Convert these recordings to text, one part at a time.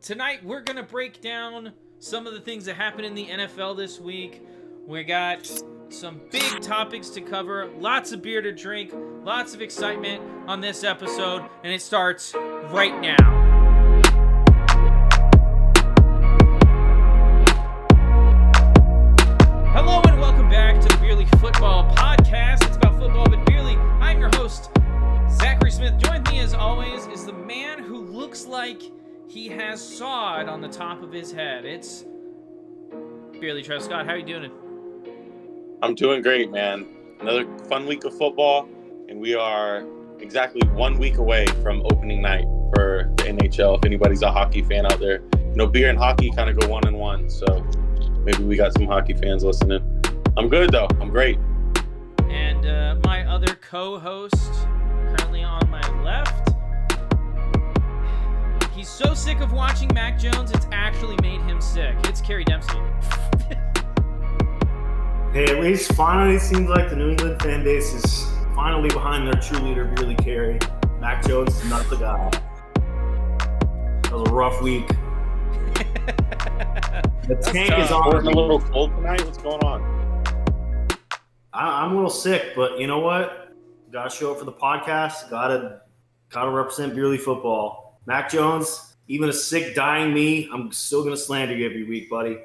tonight we're going to break down some of the things that happened in the NFL this week. We got some big topics to cover, lots of beer to drink, lots of excitement on this episode, and it starts right now. Hello and welcome back to the Beerly Football Podcast. It's about football, but beerly. I'm your host, Zachary Smith. Joined me as always is the man who looks like he has sawed on the top of his head. It's Beerly Trev Scott. How are you doing? I'm doing great, man. Another fun week of football, and we are exactly 1 week away from opening night for the NHL. If anybody's a hockey fan out there, beer and hockey kind of go 1-1, so maybe we got some hockey fans listening. I'm good, though. I'm great. And my other co-host, currently on my left, he's so sick of watching Mac Jones, it's actually made him sick. It's Kerry Dempsey. Hey, at least finally seems like the New England fan base is finally behind their cheerleader, Beerly Carey. Mac Jones is not the guy. That was a rough week. The tank is on. We're a little cold tonight. What's going on? I'm a little sick, but you know what? Got to show up for the podcast. Got to represent Beerly football. Mac Jones, even a sick, dying me, I'm still going to slander you every week, buddy.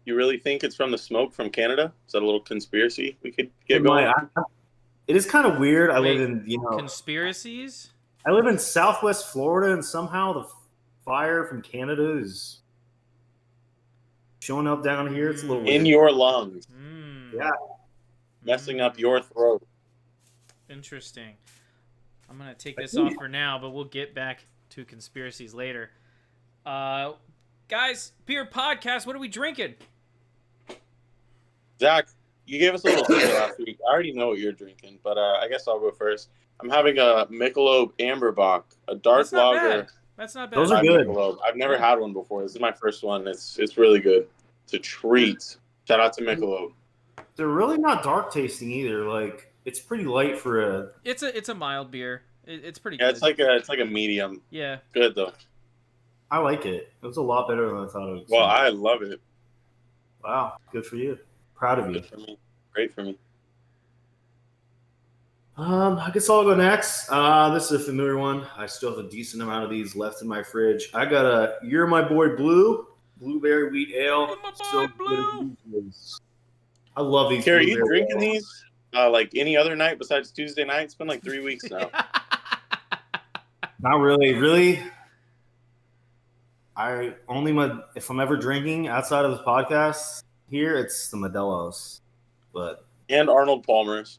You really think it's from the smoke from Canada? Is that a little conspiracy we could get going? It is kind of weird. I live in, conspiracies? I live in Southwest Florida, and somehow the fire from Canada is showing up down here. It's a little weird. In your lungs. Yeah. Messing up your throat. Interesting. I'm going to take this off for now, but we'll get back to conspiracies later. Guys, beer podcast, what are we drinking? Zach, you gave us a little teaser last week. I already know what you're drinking, but I guess I'll go first. I'm having a Michelob Amberbock, a dark lager. That's not bad. Those are good. Michelob. I've never had one before. This is my first one. It's really good. It's a treat. Shout out to Michelob. They're really not dark tasting either. Like, it's pretty light for a. It's a mild beer. It's pretty good. Yeah, it's like a medium. Yeah. Good though. I like it. It was a lot better than I thought it was. Well, I love it. Wow, good for you. Proud of you. Good for me. Great for me. I guess I'll go next. This is a familiar one. I still have a decent amount of these left in my fridge. I got a You're My Boy Blue, blueberry wheat ale. You're My Boy Blue. I love these. Carrie, you drinking these like any other night besides Tuesday night? It's been like 3 weeks now. Not really. Really? If I'm ever drinking outside of this podcast here, it's the Modelo's. And Arnold Palmer's.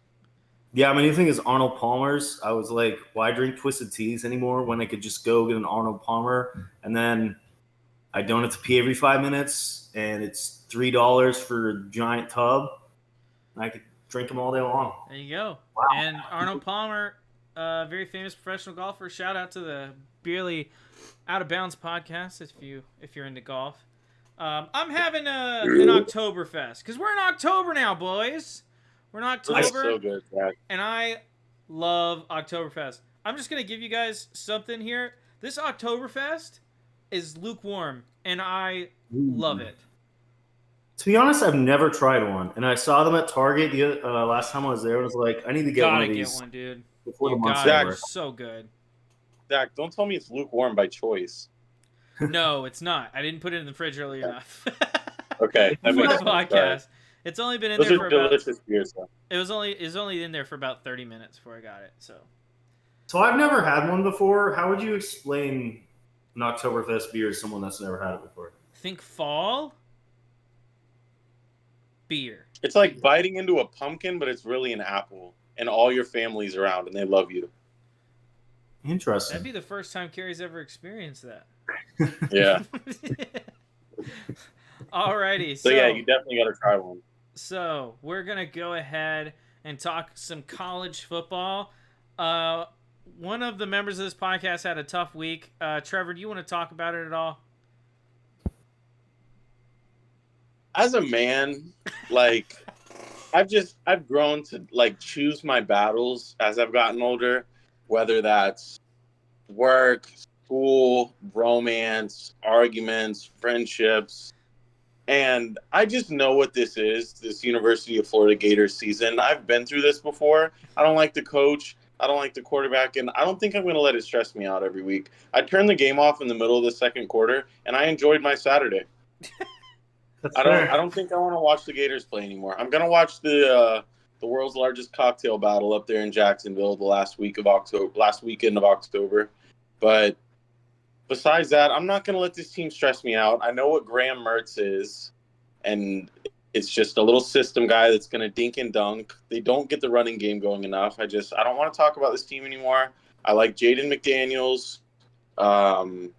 Yeah, my new thing is Arnold Palmer's. I was like, why drink Twisted Teas anymore when I could just go get an Arnold Palmer? And then I don't have to pee every 5 minutes, and it's $3 for a giant tub. And I could drink them all day long. There you go. Wow. And Arnold Palmer, very famous professional golfer. Shout out to the Beerly Out of Bounds podcast if you're into golf. I'm having an Oktoberfest because we're in October now, boys. We're in October. That's so good, Zach. And I love Oktoberfest. I'm just gonna give you guys something here. This Oktoberfest is lukewarm, and I love it. To be honest, I've never tried one, and I saw them at Target the last time I was there. And I was like, I need to get one of these. Get one, dude. Before the month's over. over. So good. Zach, don't tell me it's lukewarm by choice. No, it's not. I didn't put it in the fridge early enough. Okay, that For makes the podcast. It's only been in Those there are for about. delicious beers, though. It was only in there for about 30 minutes before I got it. So I've never had one before. How would you explain an Oktoberfest beer to someone that's never had it before? Think fall beer. It's like biting into a pumpkin, but it's really an apple, and all your family's around, and they love you. Interesting. That'd be the first time Carrie's ever experienced that. Yeah. Alrighty. So yeah, you definitely got to try one. So we're gonna go ahead and talk some college football. One of the members of this podcast had a tough week. Trevor, do you want to talk about it at all? As a man, like I've grown to like choose my battles as I've gotten older, whether that's work, school, romance, arguments, friendships. And I just know what this is, this University of Florida Gators season. I've been through this before. I don't like the coach. I don't like the quarterback. And I don't think I'm going to let it stress me out every week. I turned the game off in the middle of the second quarter, and I enjoyed my Saturday. That's I fair. don't think I want to watch the Gators play anymore. I'm going to watch the world's largest cocktail battle up there in Jacksonville the last weekend of October. But besides that, I'm not going to let this team stress me out. I know what Graham Mertz is, and it's just a little system guy that's going to dink and dunk. They don't get the running game going enough. I don't want to talk about this team anymore. I like Jaden McDaniels. I'm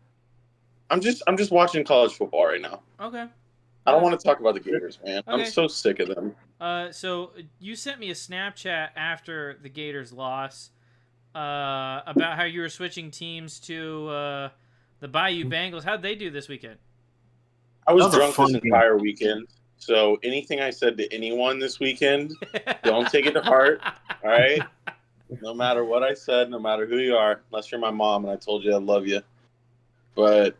just watching college football right now. Okay. I don't want to talk about the Gators, man. Okay. I'm so sick of them. So you sent me a Snapchat after the Gators loss about how you were switching teams to the Bayou Bengals. How'd they do this weekend? I was That was a drunk fun this game. entire weekend, so anything I said to anyone this weekend, don't take it to heart, all right? No matter what I said, no matter who you are, unless you're my mom and I told you I love you. But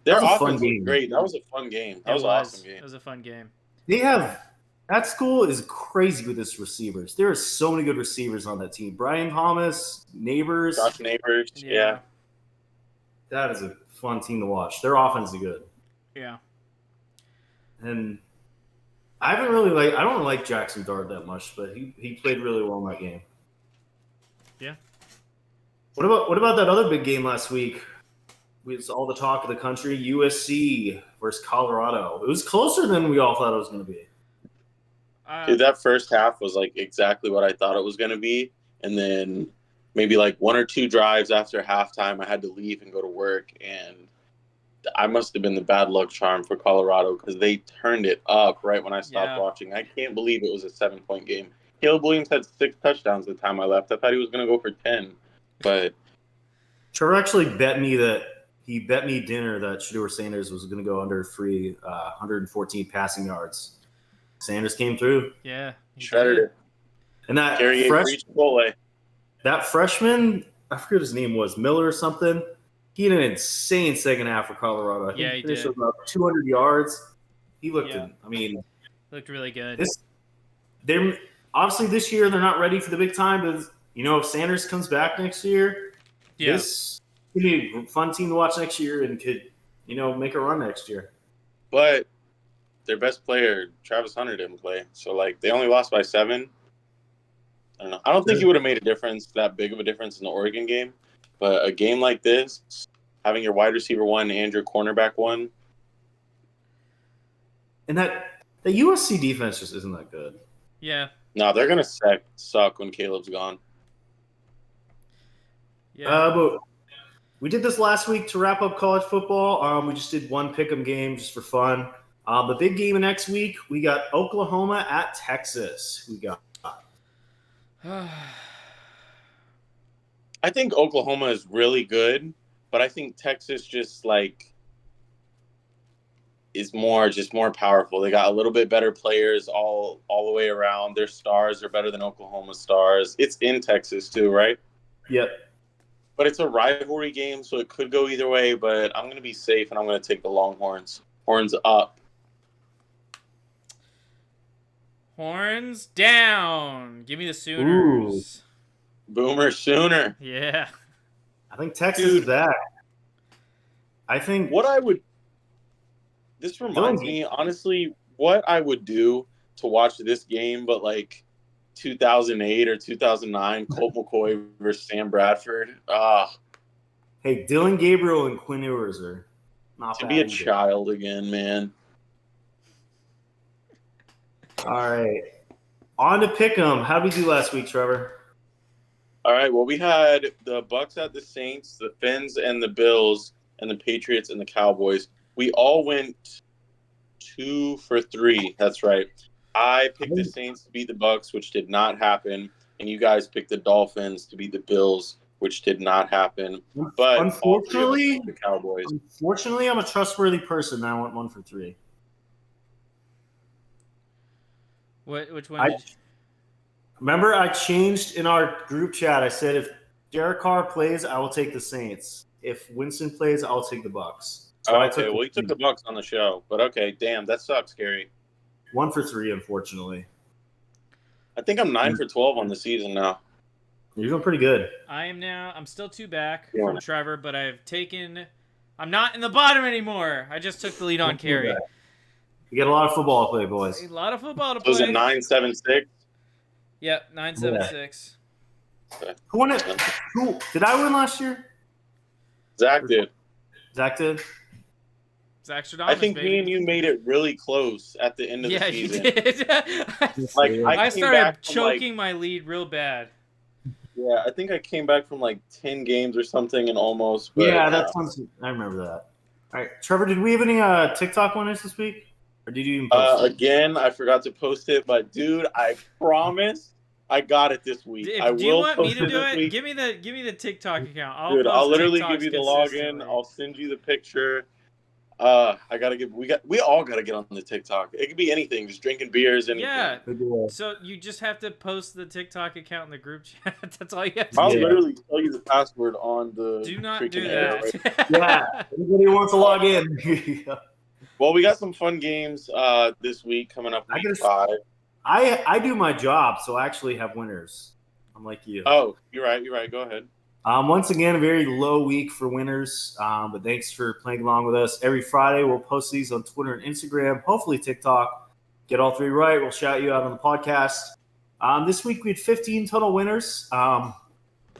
their That was a fun offense was game. great. That was a fun game. That was an awesome game. It was a fun game. That school is crazy with its receivers. There are so many good receivers on that team. Brian Thomas, Neighbors. Josh Neighbors, yeah. That is a fun team to watch. Their offense is good. Yeah. And I don't like Jackson Dart that much, but he played really well in that game. Yeah. What about that other big game last week? It's all the talk of the country. USC versus Colorado. It was closer than we all thought it was going to be. Dude, that first half was like exactly what I thought it was going to be. And then maybe like one or two drives after halftime, I had to leave and go to work. And I must have been the bad luck charm for Colorado because they turned it up right when I stopped watching. I can't believe it was a 7-point game. Caleb Williams had 6 touchdowns the time I left. I thought he was going to go for 10. But Trevor actually bet me dinner that Shedeur Sanders was going to go under 114 passing yards. Sanders came through. Yeah. Shredded it. And that freshman, I forget his name was, Miller or something. He had an insane second half for Colorado. I think he finished with about 200 yards. He looked looked really good. Obviously this year they're not ready for the big time, but if Sanders comes back next year, this could be a fun team to watch next year and could, make a run next year. But their best player, Travis Hunter, didn't play. So, they only lost by 7. I don't know. I don't think he would have made that big of a difference in the Oregon game. But a game like this, having your wide receiver 1 and your cornerback 1. And the USC defense just isn't that good. Yeah. No, they're going to suck when Caleb's gone. Yeah. But we did this last week to wrap up college football. We just did one pick'em game just for fun. The big game next week, we got Oklahoma at Texas. I think Oklahoma is really good, but I think Texas just is more powerful. They got a little bit better players all the way around. Their stars are better than Oklahoma's stars. It's in Texas too, right? Yep. But it's a rivalry game, so it could go either way. But I'm going to be safe, and I'm going to take the Longhorns. Horns up. Horns down. Give me the Sooners. Ooh. Boomer Sooner. Yeah. I think Texas is back. I think this reminds me, honestly, what I would do to watch this game, but 2008 or 2009, Colt McCoy versus Sam Bradford. Hey, Dylan Gabriel and Quinn Ewers are not to bad be a either. child again, man. All right. On to Pick'em. How did we do last week, Trevor? All right. Well, we had the Bucks at the Saints, the Fins and the Bills, and the Patriots and the Cowboys. We all went 2 for 3. That's right. I picked the Saints to beat the Bucks, which did not happen, and you guys picked the Dolphins to beat the Bills, which did not happen. But unfortunately, the Cowboys. Unfortunately, I'm a trustworthy person. And I went 1 for 3. Which one? Remember, I changed in our group chat. I said if Derek Carr plays, I will take the Saints. if Winston plays, I'll take the Bucks. So okay, well, you took the Bucks on the show, but okay, damn, that sucks, Gary. 1 for 3, unfortunately. I think I'm 9 for 12 on the season now. You're doing pretty good. I'm still 2 back from Trevor, but I'm not in the bottom anymore. I just took the lead on Carey. You got a lot of football to play, boys. A lot of football to play. Was it 9-7-6? Yep, 9-7-6. Okay. Who won it? Did I win last year? Zach did. Zach did? Zach Stradamus, I think baby. me and you made it really close at the end of the season. Yeah, you did. I started choking my lead real bad. Yeah, I think I came back from like 10 games or something and almost. But, yeah, that sounds. I remember that. All right, Trevor, did we have any TikTok winners this week? Or did you even post it? Again, I forgot to post it, but dude, I promise I got it this week. Do you want me to do it? Give me the TikTok account. I'll literally give you the login. I'll send you the picture. We all gotta get on the TikTok. It could be anything, just drinking beers, anything. Yeah. So you just have to post the TikTok account in the group chat. That's all you have to do. I'll literally tell you the password on the. Do not do that. Right? Yeah. Anybody wants to log in? Well, we got some fun games this week coming up. Week 5. I do my job, so I actually have winners. I'm like you. Oh, you're right. Go ahead. Once again, a very low week for winners, but thanks for playing along with us. Every Friday, we'll post these on Twitter and Instagram, hopefully TikTok. Get all 3 right. We'll shout you out on the podcast. This week, we had 15 total winners.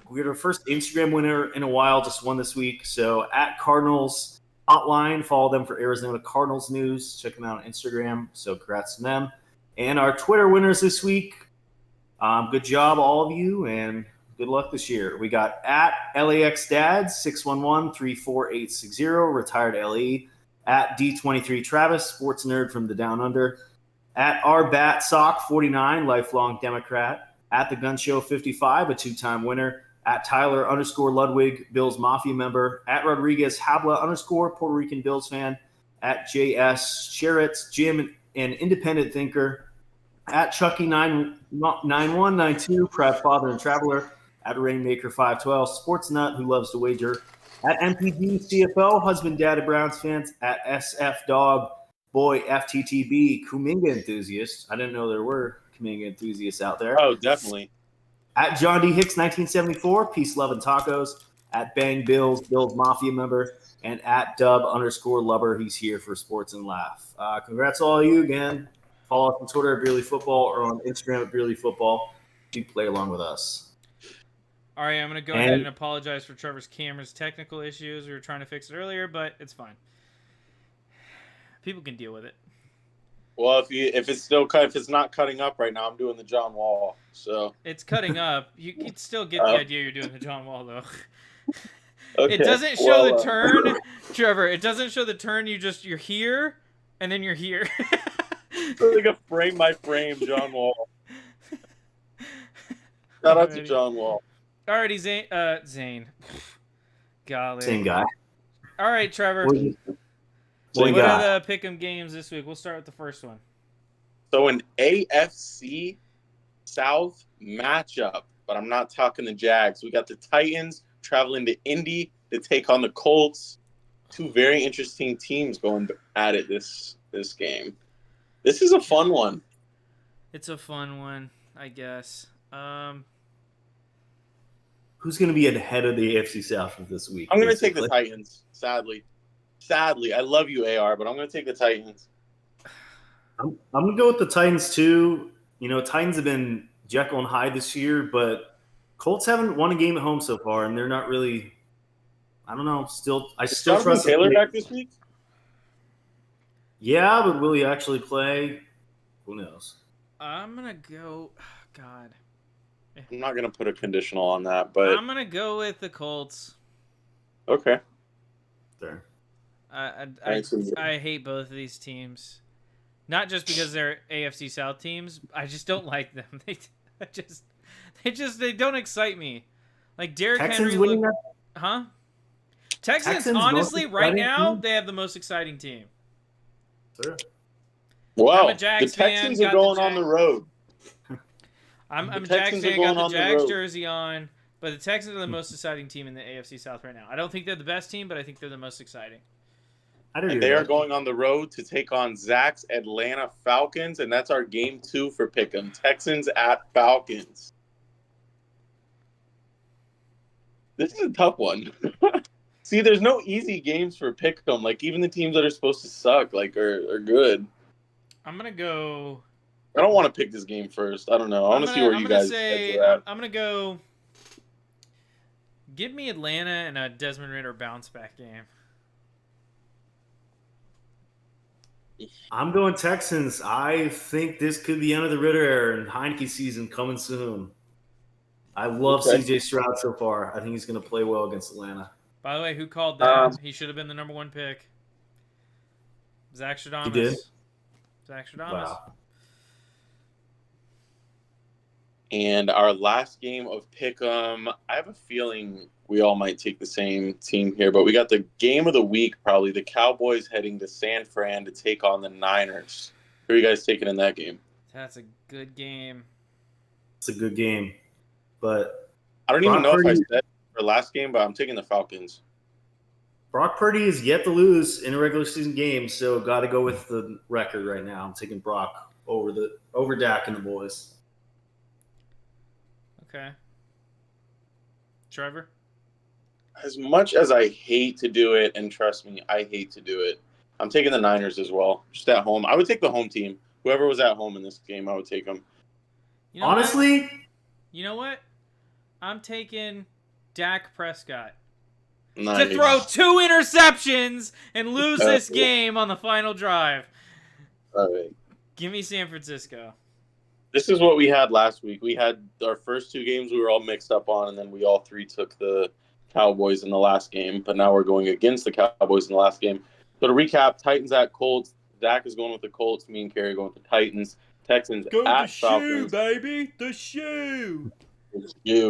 We had our first Instagram winner in a while, just won this week. So at Cardinals Hotline, follow them for Arizona Cardinals news. Check them out on Instagram. So congrats to them. And our Twitter winners this week, good job, all of you, and good luck this year. We got at LAX Dads 611-34860, retired LE. At D23 Travis, sports nerd from the Down Under. At RBat Sock 49, lifelong Democrat. At the Gun Show 55, a 2-time winner. At Tyler _Ludwig, Bills Mafia member. At Rodriguez Habla _ Puerto Rican Bills fan. At JS Sheritz, Jim, an independent thinker. At Chucky 9192, proud father and traveler. At Rainmaker 512, sports nut who loves to wager. At MPG CFO, husband, dad of Browns fans. At SF Dog Boy FTTB, Kuminga enthusiast. I didn't know there were Kuminga enthusiasts out there. Oh, definitely. At John D. Hicks 1974, peace, love, and tacos. At Bang Bills, Bills Mafia member. And at Dub _Lubber, he's here for sports and laugh. Congrats all of you again. Follow us on Twitter at Beerly Football or on Instagram at Beerly Football. You play along with us. All right, I'm going to go ahead and apologize for Trevor's camera's technical issues. We were trying to fix it earlier, but it's fine. People can deal with it. Well, if it's not cutting up right now, I'm doing the John Wall. So it's cutting up. You can still get the idea you're doing the John Wall though. Okay. It doesn't show the turn, Trevor. It doesn't show the turn. You're here, and then you're here. It's like a frame by frame John Wall. Shout out to John Wall. Alrighty, Zane. Golly. Same guy. All right, Trevor. What are the pick'em games this week? We'll start with the first one. So an AFC South matchup, but I'm not talking the Jags. We got the Titans traveling to Indy to take on the Colts. 2 very interesting teams going at it this game. This is a fun one. It's a fun one, I guess. Who's going to be ahead of the AFC South this week? I'm going to take the Titans, sadly. I love you, AR, but I'm going to take the Titans. I'm going to go with the Titans, too. You know, Titans have been Jekyll and Hyde this year, but Colts haven't won a game at home so far, and they're not really – I don't know. I still trust Taylor back this week? Yeah, but will he actually play? Who knows? I'm going to go – God. I'm not going to put a conditional on that, but – I'm going to go with the Colts. Okay. There. I hate both of these teams. Not just because they're AFC South teams. I just don't like them. They don't excite me. Like Derrick Texans Henry. Winning that? Huh? Texans honestly, right now, they have the most exciting team. Sure. Well, I'm a Jags the Texans fan, are going on the road. I'm a Jags fan, got the Jags jersey on, But the Texans are the most exciting team in the AFC South right now. I don't think they're the best team, but I think they're the most exciting. And they are going on the road to take on Zach's Atlanta Falcons, and that's our game 2 for Pick'em. Texans at Falcons. This is a tough one. See, there's no easy games for Pick'em. Like, even the teams that are supposed to suck, like, are good. I'm going to go... I don't want to pick this game first. I don't know. I want to see where you guys are at. I'm going to go... Give me Atlanta and a Desmond Ridder bounce-back game. I'm going Texans. I think this could be the end of the Ridder era and Heineke season coming soon. I love CJ Stroud so far. I think he's going to play well against Atlanta. By the way, who called that? He should have been the number 1 pick. Zach Stradamus. He did? Zach Stradamus. Wow. And our last game of Pick'em, I have a feeling we all might take the same team here, but we got the game of the week, probably the Cowboys heading to San Fran to take on the Niners. Who are you guys taking in that game? That's a good game. It's a good game, but I don't even know if I said for last game, but I'm taking the Falcons. Brock Purdy is yet to lose in a regular season game, so got to go with the record right now. I'm taking Brock over Dak and the boys. Okay. Trevor? As much as I hate to do it, and trust me, I hate to do it, I'm taking the Niners as well. Just at home. I would take the home team. Whoever was at home in this game, I would take them. You know Honestly? What? You know what? I'm taking Dak Prescott. Nice. To throw 2 interceptions and lose this game on the final drive. All right. Give me San Francisco. This is what we had last week. We had our first 2 games we were all mixed up on, and then we all 3 took the Cowboys in the last game. But now we're going against the Cowboys in the last game. So to recap, Titans at Colts. Zach is going with the Colts. Me and Kerry going with the Titans. Texans at Falcons. Shoe, baby. The shoe.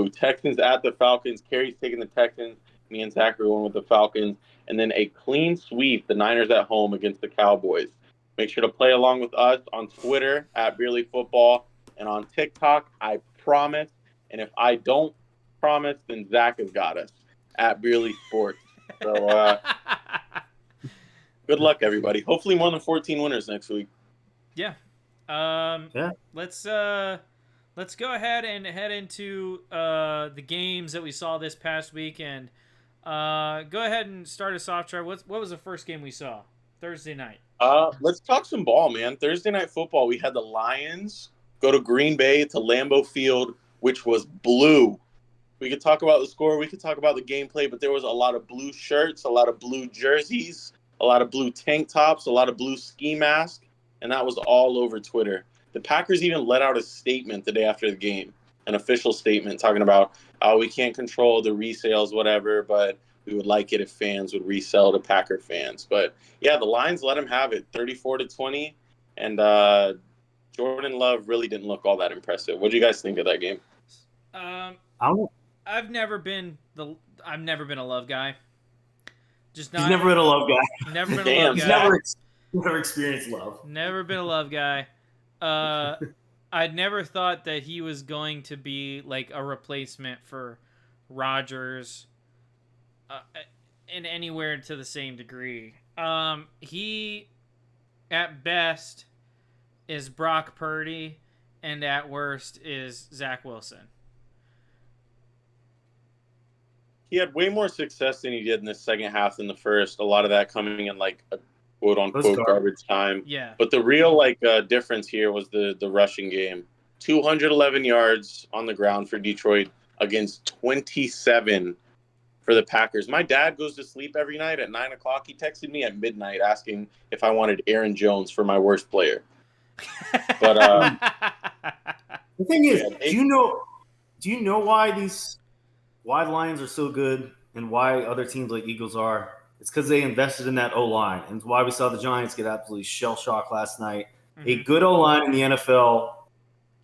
Texans at the Falcons. Kerry's taking the Texans. Me and Zach are going with the Falcons. And then a clean sweep, the Niners at home against the Cowboys. Make sure to play along with us on Twitter at Beerly Football and on TikTok, I promise. And if I don't promise, then Zach has got us at Beerly Sports. So good luck, everybody. Hopefully more than 14 winners next week. Yeah. Let's go ahead and head into the games that we saw this past weekend. Go ahead and start us off, Trevor. What was the first game we saw? Thursday night. Let's talk some ball, man. Thursday night football, we had the Lions go to Green Bay to Lambeau Field, which was blue. We could talk about the score. We could talk about the gameplay, but there was a lot of blue shirts, a lot of blue jerseys, a lot of blue tank tops, a lot of blue ski masks, and that was all over Twitter. The Packers even let out a statement the day after the game, an official statement talking about, we can't control the resales, whatever, but we would like it if fans would resell to Packer fans. But, yeah, the Lions let them have it, 34-20, and Jordan Love really didn't look all that impressive. What do you guys think of that game? I've never been a Love guy. Just not. He's never been a Love guy. Never been a Love guy. Never experienced Love. Never been a Love guy. I'd never thought that he was going to be like a replacement for Rodgers in anywhere to the same degree. He, at best, is Brock Purdy, and at worst is Zach Wilson. He had way more success than he did in the second half than the first. A lot of that coming in like a quote-unquote garbage time. Yeah. But the real difference here was the rushing game. 211 yards on the ground for Detroit against 27 for the Packers. My dad goes to sleep every night at 9 o'clock. He texted me at midnight asking if I wanted Aaron Jones for my worst player. But the thing is, do you know why the Lions are so good and why other teams like Eagles are? It's because they invested in that O-line, and it's why we saw the Giants get absolutely shell-shocked last night. Mm-hmm. A good O-line in the NFL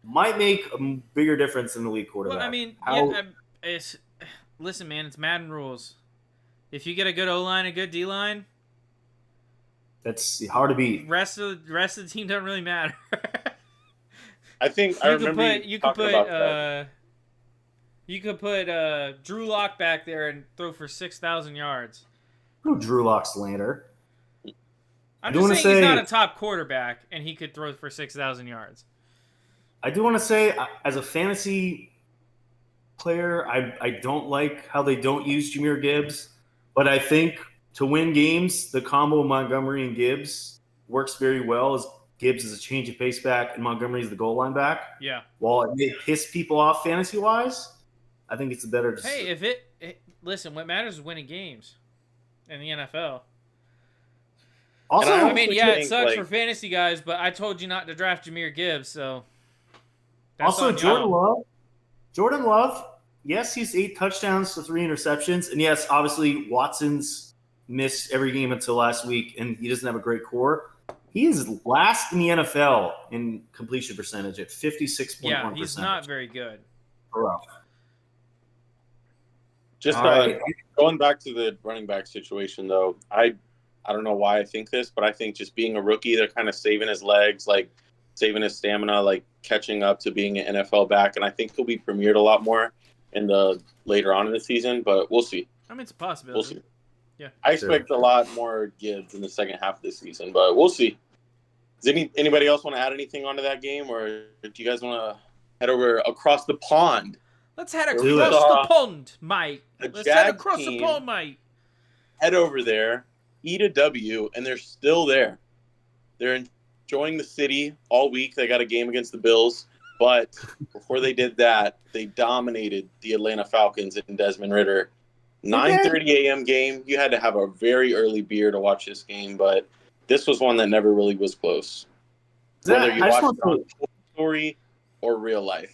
might make a bigger difference than the league quarterback. Well, I mean, listen, man, it's Madden rules. If you get a good O-line and a good D-line, that's hard to beat. Rest of the team doesn't really matter. I think I remember you could put You could put Drew Lock back there and throw for 6,000 yards. Who Drew Lock slander? I'm I do just wanna saying he's say- not a top quarterback, and he could throw for 6,000 yards. I do want to say, as a fantasy player, I don't like how they don't use Jahmyr Gibbs, but I think to win games, the combo of Montgomery and Gibbs works very well. As Gibbs is a change of pace back, and Montgomery is the goal line back. Yeah. While it may piss people off fantasy wise, I think it's a better. Hey, listen, what matters is winning games in the NFL. Also, I mean, yeah, it think, sucks like- for fantasy guys, but I told you not to draft Jahmyr Gibbs, so. That's also on Jordan y'all. Love. Jordan Love. Yes, he's 8 touchdowns to 3 interceptions, and yes, obviously Watson's missed every game until last week, and he doesn't have a great core. He is last in the NFL in completion percentage at 56.1%. Yeah, he's not very good. Rough. Just All right. going back to the running back situation, though, I don't know why I think this, but I think just being a rookie, they're kind of saving his legs, like saving his stamina, like catching up to being an NFL back, and I think he'll be premiered a lot more in the later on in the season. But we'll see. I mean, it's a possibility. We'll see. Yeah. I expect a lot more Gibbs in the second half of the season, but we'll see. Does anybody else want to add anything onto that game, or do you guys want to head over across the pond? Let's head Do it. across the pond, mate. The Let's head Jag across the team- pond, mate. Head over there, eat a W, and they're still there. They're enjoying the city all week. They got a game against the Bills, but before they did that, they dominated the Atlanta Falcons and Desmond Ridder. 9:30 a.m. game. You had to have a very early beer to watch this game, but this was one that never really was close. Zach, Whether you I just watched want it on story or real life.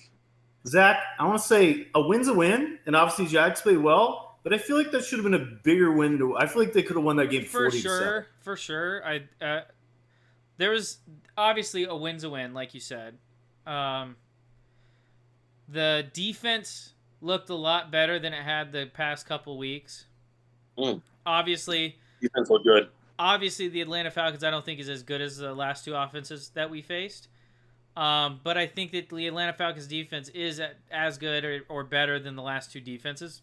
Zach, I want to say a win's a win, and obviously Jags played well, but I feel like that should have been a bigger win. I feel like they could have won that game For 40-7. sure. There was obviously a win's a win, like you said. The defense looked a lot better than it had the past couple weeks. Obviously, Defense looked good. Obviously, the Atlanta Falcons I don't think is as good as the last two offenses that we faced. But I think that the Atlanta Falcons defense is as good or better than the last two defenses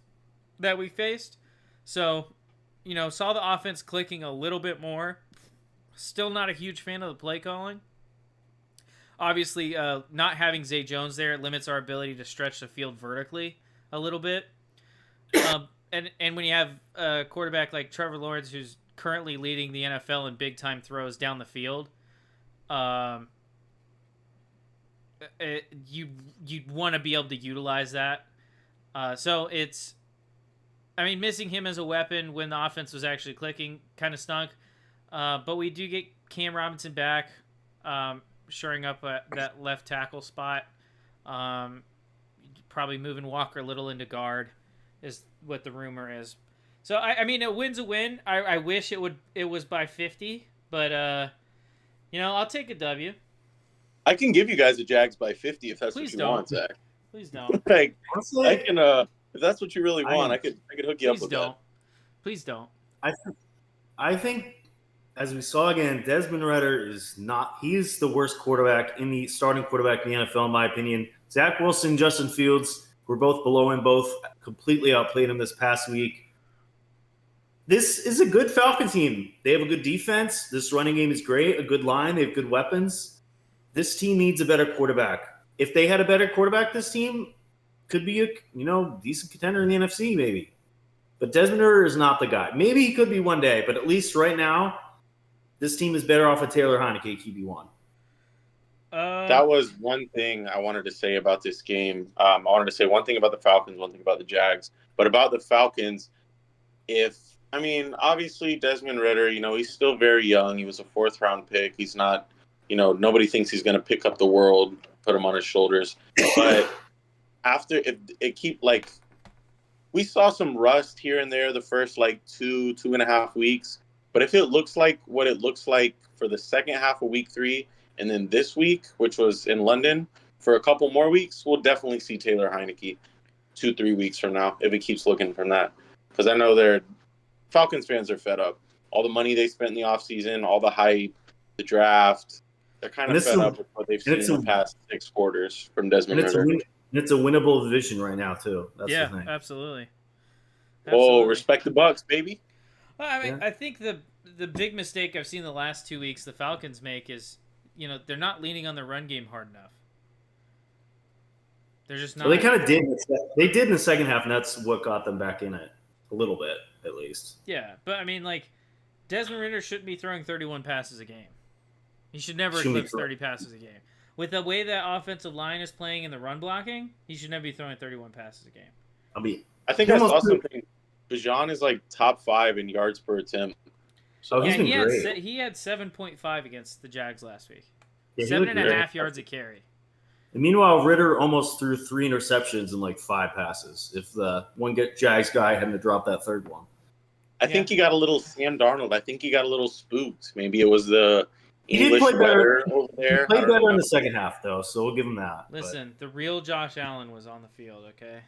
that we faced. So, saw the offense clicking a little bit more. Still not a huge fan of the play calling. Obviously, not having Zay Jones there limits our ability to stretch the field vertically a little bit. And when you have a quarterback like Trevor Lawrence, who's currently leading the NFL in big-time throws down the field, you'd want to be able to utilize that. So missing him as a weapon when the offense was actually clicking kind of stunk. But we do get Cam Robinson back, shoring up that left tackle spot. Probably moving Walker Little into guard is what the rumor is. So I mean, a win's a win. I wish it was by 50, but I'll take a W. I can give you guys a Jags by 50 if that's Please what you don't. want, Zach. Please don't. Like, Honestly, I can if that's what you really want, I could hook you up Please with don't. Please don't. I think, as we saw again, Desmond Ridder is not. He is the worst quarterback starting quarterback in the NFL, in my opinion. Zach Wilson, Justin Fields were both below him. Both completely outplayed him this past week. This is a good Falcon team. They have a good defense. This running game is great. A good line. They have good weapons. This team needs a better quarterback. If they had a better quarterback, this team could be a decent contender in the NFC, maybe. But Desmond Ridder is not the guy. Maybe he could be one day, but at least right now, this team is better off with Taylor Heineke QB1. That was one thing I wanted to say about this game. I wanted to say one thing about the Falcons, one thing about the Jags. But about the Falcons, obviously Desmond Ridder, he's still very young. He was a 4th-round pick. He's not, nobody thinks he's going to pick up the world, put him on his shoulders. But we saw some rust here and there the first 2.5 weeks. But if it looks like what it looks like for the second half of week 3, and then this week, which was in London, for a couple more weeks, we'll definitely see Taylor Heineke 2-3 weeks from now if it keeps looking from that. Because I know Falcons fans are fed up. All the money they spent in the offseason, all the hype, the draft, they're kind of fed up with what they've seen in the past 6 quarters from Desmond Ridder. It's a winnable division right now too. That's Yeah, the thing. absolutely. Oh, respect the Bucks, baby. Well, I mean, I think the big mistake I've seen the last 2 weeks the Falcons make is, they're not leaning on the run game hard enough. They're just not. Well, they kind of did. They did in the second half, and that's what got them back in it a little bit, at least. Yeah, but I mean, like, Desmond Ridder shouldn't be throwing 31 passes a game. He should never eclipse 30 passes a game. With the way that offensive line is playing in the run blocking, he should never be throwing 31 passes a game. I think I saw something. Bijan is like top 5 in yards per attempt. So he's been great. He had 7.5 against the Jags last week. Yeah, 7.5 yards a carry. And meanwhile, Ridder almost threw 3 interceptions and like 5 passes. If the one Jags guy hadn't dropped that third one, I think he got a little Sam Darnold. I think he got a little spooked. Maybe it was the English weather over there. He played better in the second half, though, so we'll give him that. Listen, the real Josh Allen was on the field. Okay,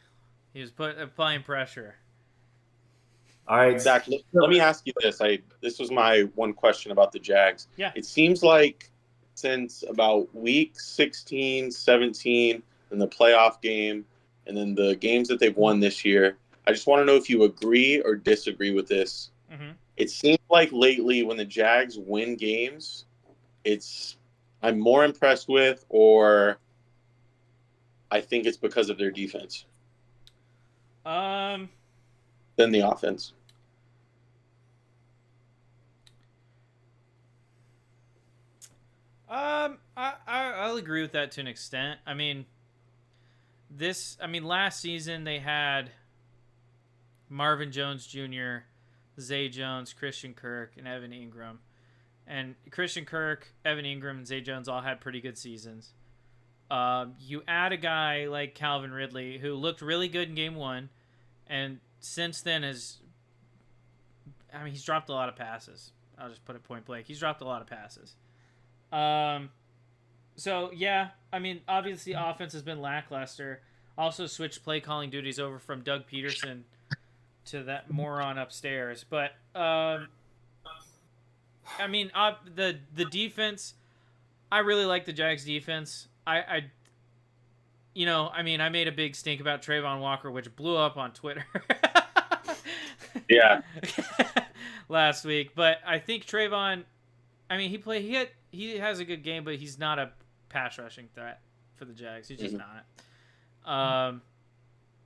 he was applying pressure. All right, Zach. Let me ask you this. This was my one question about the Jags. Yeah. It seems like since about week 16, 17, and the playoff game, and then the games that they've won this year, I just want to know if you agree or disagree with this. Mm-hmm. It seems like lately when the Jags win games, I'm more impressed with, or I think it's because of their defense. Than the offense. I'll agree with that to an extent. I mean, last season they had Marvin Jones Jr., Zay Jones, Christian Kirk, and Evan Ingram. And Christian Kirk, Evan Ingram, and Zay Jones all had pretty good seasons. You add a guy like Calvin Ridley, who looked really good in game 1, and since then he's dropped a lot of passes. I'll just put it point blank. He's dropped a lot of passes. So, yeah, I mean, obviously offense has been lackluster. Also switched play calling duties over from Doug Peterson to that moron upstairs. But, the defense, I really like the Jags defense. I made a big stink about Trayvon Walker, which blew up on Twitter. Yeah. Last week. But I think Trayvon, he has a good game, but he's not a pass rushing threat for the Jags. He's just not.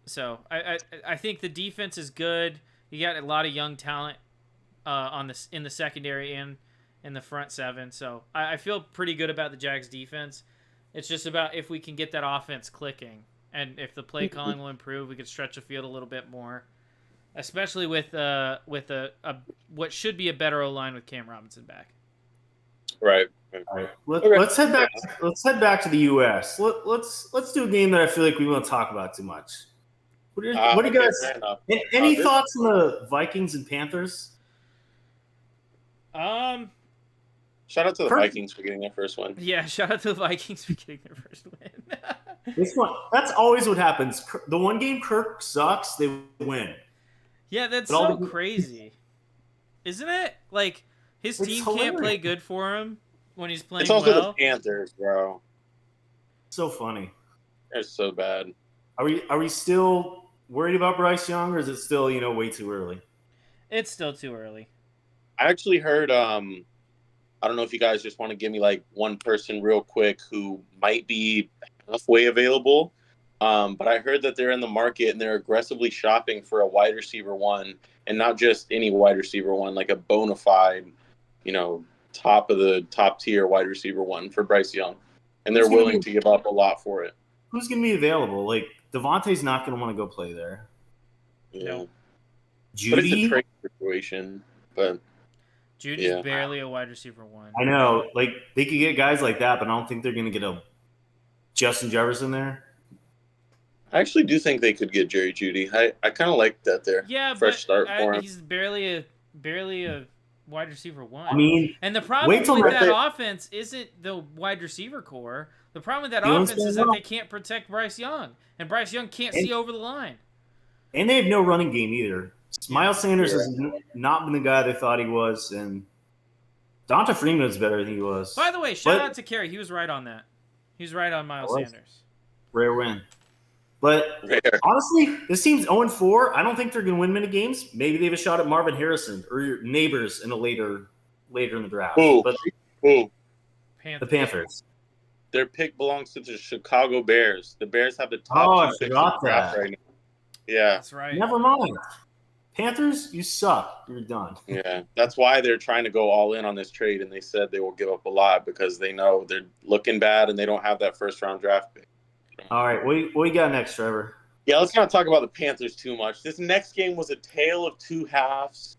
So I think the defense is good. You got a lot of young talent in the secondary and in the front seven. So I feel pretty good about the Jags defense. It's just about if we can get that offense clicking, and if the play calling will improve, we could stretch the field a little bit more, especially with a what should be a better O-line with Cam Robinson back. Right. Let's head back. Let's head back to the U.S. Let's do a game that I feel like we won't talk about too much. What do you guys? Any thoughts on the Vikings and Panthers? Shout out to the Vikings for getting their first win. Yeah, shout out to the Vikings for getting their first win. This one, that's always what happens. The one game Kirk sucks, they win. Yeah, that's so crazy, isn't it? Like his team can't play good for him when he's playing well. It's also the Panthers, bro. So funny. They're so bad. Are we still worried about Bryce Young, or is it still way too early? It's still too early. I actually heard. I don't know if you guys just want to give me like one person real quick who might be halfway available. But I heard that they're in the market and they're aggressively shopping for a wide receiver one, and not just any wide receiver one, like a bona fide, top of the top tier wide receiver one for Bryce Young. And they're willing to give up a lot for it. Who's going to be available? Like Devontae's not going to want to go play there. Yeah. No. Judy? But it's a trade situation, but Judy's barely a wide receiver one. I know. Like, they could get guys like that, but I don't think they're going to get a Justin Jefferson there. I actually do think they could get Jerry Jeudy. I kind of like that there. Yeah, fresh start for him. He's barely a wide receiver one. I mean, and the problem with that offense isn't the wide receiver core. The problem with that offense is that they can't protect Bryce Young, and Bryce Young can't see over the line. And they have no running game either. Miles Sanders has not been the guy they thought he was, and Donta Freeman is better than he was. By the way, shout out to Kerry. He was right on that. He was right on Miles Sanders. Rare win. But Rare. honestly, this team's 0-4. I don't think they're going to win many games. Maybe they have a shot at Marvin Harrison or your neighbors in later in the draft. Who? But Who? the Panthers. Their pick belongs to the Chicago Bears. The Bears have the top Oh, I 2 picks in forgot the draft that. right now. Yeah. That's right. Never mind. Panthers, you suck. You're done. Yeah. That's why they're trying to go all in on this trade, and they said they will give up a lot because they know they're looking bad and they don't have that first-round draft pick. All right, what you got next, Trevor? Yeah, let's not talk about the Panthers too much. This next game was a tale of two halves.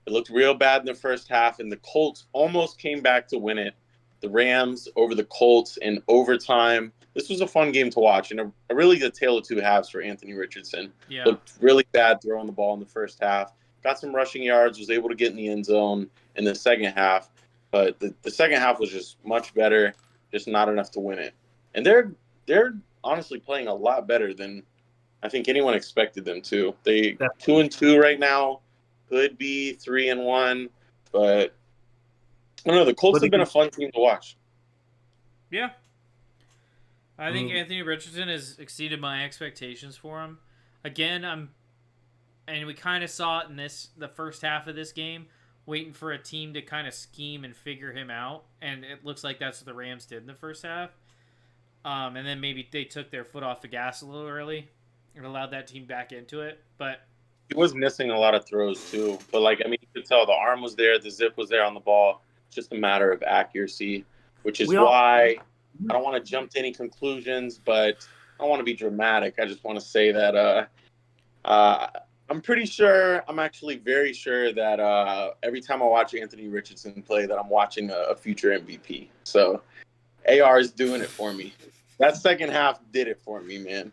It looked real bad in the first half, and the Colts almost came back to win it. The Rams over the Colts in overtime. This was a fun game to watch, and a really good tale of two halves for Anthony Richardson. Yeah. Looked really bad throwing the ball in the first half. Got some rushing yards, was able to get in the end zone in the second half. But the second half was just much better, just not enough to win it. And they're honestly playing a lot better than I think anyone expected them to. They 2-2 right now, could be 3-1, but I don't know. The Colts have been a fun team to watch. Yeah. I think Anthony Richardson has exceeded my expectations for him. Again, and we kind of saw it in the first half of this game, waiting for a team to kind of scheme and figure him out, and it looks like that's what the Rams did in the first half. And then maybe they took their foot off the gas a little early and allowed that team back into it. But he was missing a lot of throws too. But you could tell the arm was there, the zip was there on the ball. It's just a matter of accuracy, which is why I don't want to jump to any conclusions, but I don't want to be dramatic. I just want to say that I'm pretty sure, I'm actually very sure that every time I watch Anthony Richardson play that I'm watching a future MVP. So AR is doing it for me. That second half did it for me, man.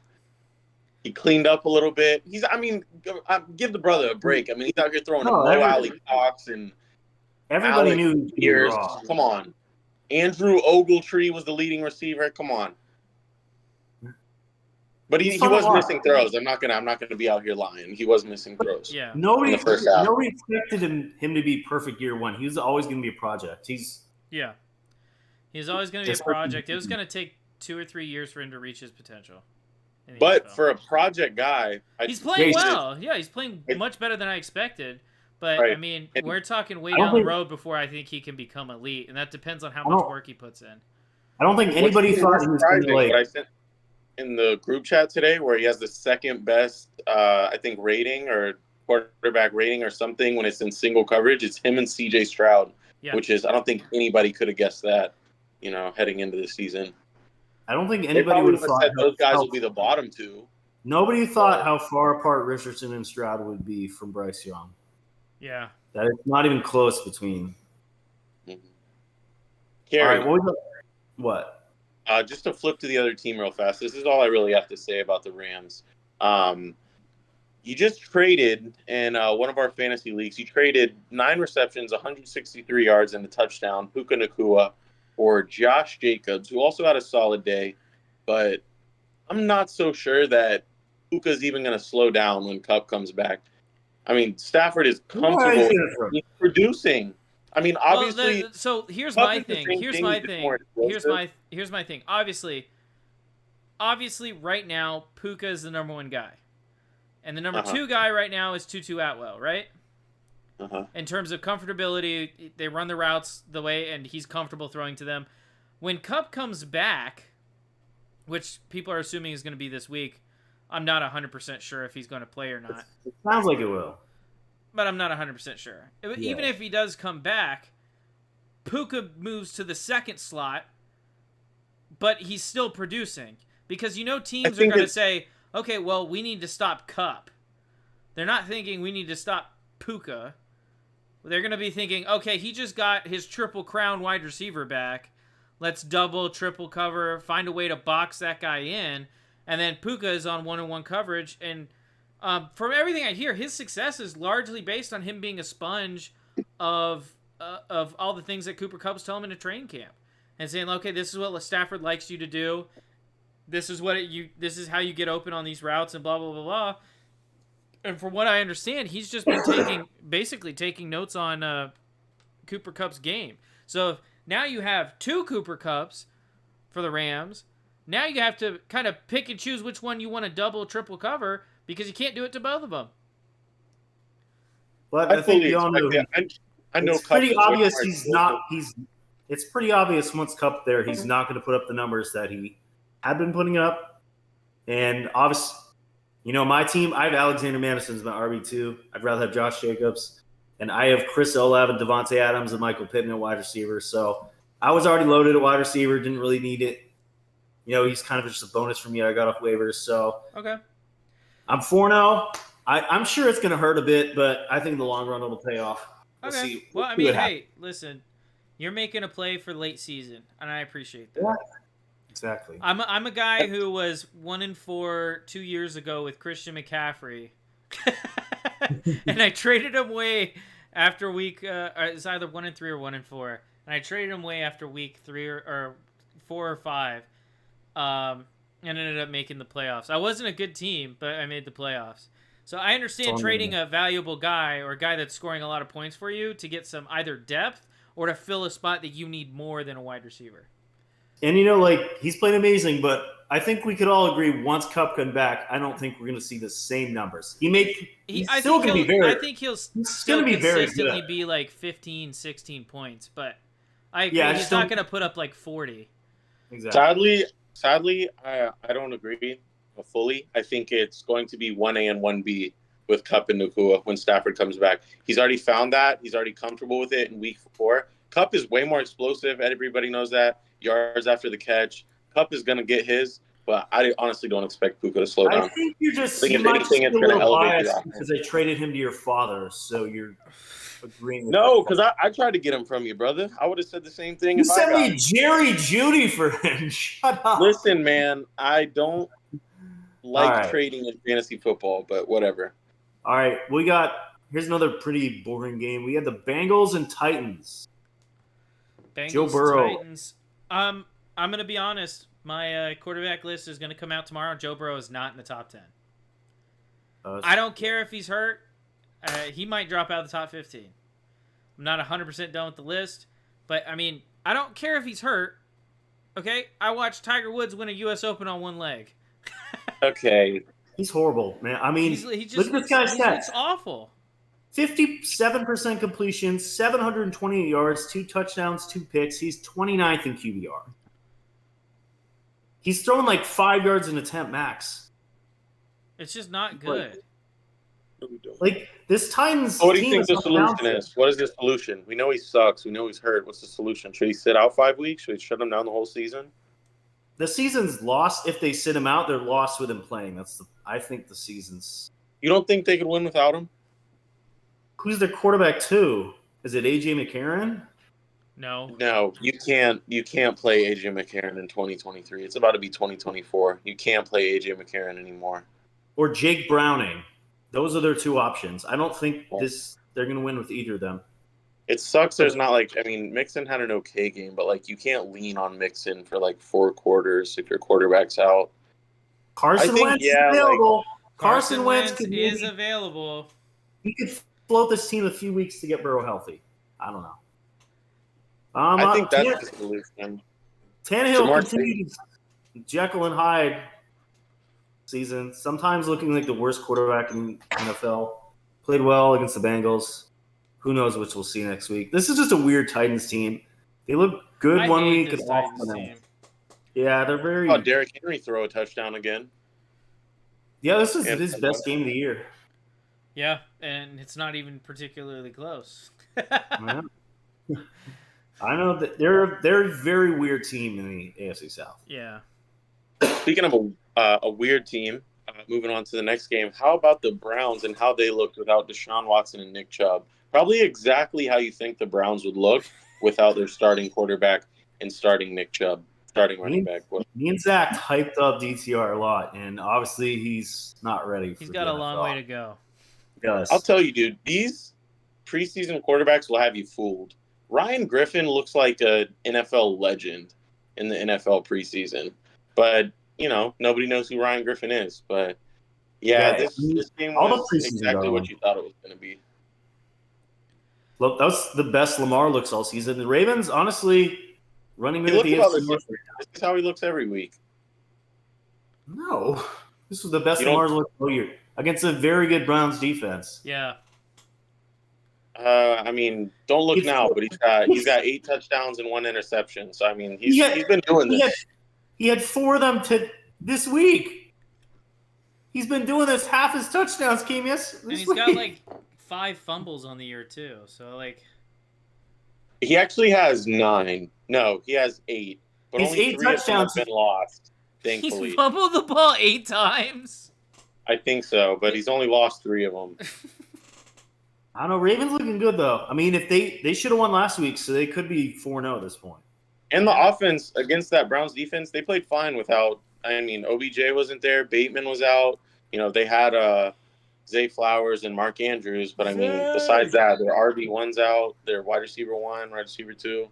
He cleaned up a little bit. Give the brother a break. I mean, he's out here throwing low alley talks and everybody knew years. Come on. Andrew Ogletree was the leading receiver. Come on. But he was missing throws. I'm not gonna be out here lying. He was missing throws. Yeah. Nobody expected him to be perfect year one. He was always going to be a project. He's always going to be a project. It was going to take 2 or 3 years for him to reach his potential. But for a project guy, he's playing well. Yeah, he's playing much better than I expected. But I mean, we're talking way down the road before I think he can become elite, and that depends on how much work he puts in. I don't think anybody thought he was going to what I sent in the group chat today, where he has the second best, I think, rating or quarterback rating or something when it's in single coverage. It's him and C.J. Stroud, which is I don't think anybody could have guessed that, heading into the season. I don't think anybody would have thought said those guys will be the bottom two. Nobody thought how far apart Richardson and Stroud would be from Bryce Young. Yeah. That it's not even close between. Mm-hmm. All right, what? Just to flip to the other team real fast. This is all I really have to say about the Rams. You just traded in one of our fantasy leagues. You traded 9 receptions, 163 yards, and a touchdown. Puka Nacua for Josh Jacobs, who also had a solid day, but I'm not so sure that Puka's even going to slow down when Kupp comes back. I mean, Stafford is comfortable. He's producing. I mean, obviously. So here's my thing. Here's my thing. Obviously, right now, Puka is the number 1 guy, and the number 2 guy right now is Tutu Atwell, right? In terms of comfortability, they run the routes the way, and he's comfortable throwing to them. When Kupp comes back, which people are assuming is going to be this week, I'm not 100% sure if he's going to play or not. It sounds like it will. But I'm not 100% sure. Even if he does come back, Puka moves to the second slot, but he's still producing. Because teams are going to say, okay, well, we need to stop Kupp. They're not thinking we need to stop Puka. They're going to be thinking, okay, he just got his triple crown wide receiver back. Let's double, triple cover, find a way to box that guy in. And then Puka is on one-on-one coverage. And from everything I hear, his success is largely based on him being a sponge of all the things that Cooper Kupp's telling him in a training camp. And saying, okay, this is what Stafford likes you to do. This is how you get open on these routes and blah, blah, blah, blah. And from what I understand, he's just been taking notes on Cooper Kupp's game. So now you have 2 Cooper Kupps for the Rams, Now you have to kind of pick and choose which one you want to double, triple cover because you can't do it to both of them. But I think we all know I know it's Cup pretty is way obvious more he's explosive. not. It's pretty obvious once Cup there, he's not going to put up the numbers that he had been putting up. And obviously, my team, I have Alexander Madison as my RB2. I'd rather have Josh Jacobs. And I have Chris Olave and Devontae Adams and Michael Pittman at wide receiver. So I was already loaded at wide receiver, didn't really need it. He's kind of just a bonus for me. I got off waivers. So okay. I'm 4-0. I'm sure it's going to hurt a bit, but I think in the long run it'll pay off. Okay. We'll see. Well, I mean, hey, listen, you're making a play for late season, and I appreciate that. Yeah, exactly. I'm a guy who was 1-4 2 years ago with Christian McCaffrey, and I traded him away after week. It's either 1-3 or 1-4, and I traded him away after week 3 or 4 or 5, and ended up making the playoffs. I wasn't a good team, but I made the playoffs. So I understand trading a valuable guy or a guy that's scoring a lot of points for you to get some either depth or to fill a spot that you need more than a wide receiver. And, he's playing amazing, but I think we could all agree once Cup comes back, I don't think we're going to see the same numbers. He's still going to be very good. I think he'll still consistently be like 15, 16 points, but I agree he's not going to put up like 40. Exactly. Sadly, I don't agree fully. I think it's going to be 1A and 1B with Cup and Nacua when Stafford comes back. He's already found that. He's already comfortable with it in week 4. Cup is way more explosive. Everybody knows that. Yards after the catch. Cup is going to get his, but I honestly don't expect Puka to slow down. I think you might just be a little biased because I traded him to your father, so you're agreeing with No, because I tried to get him from you, brother. I would have said the same thing. You sent me Jerry Jeudy for him. Shut up. Listen, man, I don't like trading in fantasy football, but whatever. All right, here's another pretty boring game. We had the Bengals and Titans. Joe Burrow. Titans. I'm going to be honest. My quarterback list is going to come out tomorrow. Joe Burrow is not in the top 10. I don't care if he's hurt. He might drop out of the top 15. I'm not 100% done with the list. But, I mean, I don't care if he's hurt. Okay? I watched Tiger Woods win a U.S. Open on one leg. Okay. He's horrible, man. I mean, look at this guy's stats. It's awful. 57% completion, 728 yards, 2 touchdowns, 2 picks. He's 29th in QBR. He's throwing like 5 yards an attempt max. It's just not good. Like this Titans. What do you think the solution is? What is the solution? We know he sucks. We know he's hurt. What's the solution? Should he sit out 5 weeks? Should he shut him down the whole season? The season's lost. If they sit him out, they're lost with him playing. I think the season's. You don't think they could win without him? Who's their quarterback too? Is it AJ McCarron? No, you can't play AJ McCarron in 2023. It's about to be 2024. You can't play AJ McCarron anymore. Or Jake Browning. Those are their 2 options. I don't think they're going to win with either of them. It sucks. There's not Mixon had an okay game, but you can't lean on Mixon for 4 quarters if your quarterback's out. Carson Wentz is available. Carson Wentz is available. He could float this team a few weeks to get Burrow healthy. I don't know. I think that's the solution. Tannehill continued Jekyll and Hyde season, sometimes looking like the worst quarterback in the NFL. Played well against the Bengals. Who knows which we'll see next week. This is just a weird Titans team. They look good one week and awful the next. Yeah, they're very. Oh, Derrick Henry throw a touchdown again. Yeah, this is his best game of the year. Yeah, and it's not even particularly close. I know that they're a very weird team in the AFC South. Yeah. Speaking of a weird team, moving on to the next game, how about the Browns and how they looked without Deshaun Watson and Nick Chubb? Probably exactly how you think the Browns would look without their starting quarterback and starting Nick Chubb, starting running back. Me and Zach hyped up DTR a lot, and obviously he's not ready. He's got a long way to go. Yes. I'll tell you, dude, these preseason quarterbacks will have you fooled. Ryan Griffin looks like an NFL legend in the NFL preseason, but nobody knows who Ryan Griffin is. But this game was exactly what you thought it was going to be. Look, that was the best Lamar looks all season. The Ravens, honestly, running with the This is how he looks every week. No. This was the best You don't- Lamar's looked all year against a very good Browns defense. Yeah. I mean, don't look It's- now, but he's got 8 touchdowns and 1 interception. So I mean, he's He had- been doing He had, this. he had 4 of them this week. He's been doing this. Half his touchdowns came this And he's week. got like 5 fumbles on the year too. So like He actually has 9. No, he has 8, but His only 8 3 of them have touchdowns. been lost. Thankfully, he's fumbled the ball 8 times. I think so, but he's only lost 3 of them. I don't know. Ravens looking good though. I mean, if they should have won last week, so they could be 4-0 at this point. And the offense against that Browns defense, they played fine without. I mean, OBJ wasn't there, Bateman was out. You know, they had Zay Flowers and Mark Andrews, but I mean, besides that, their RB1's out, their wide receiver 1, wide receiver 2.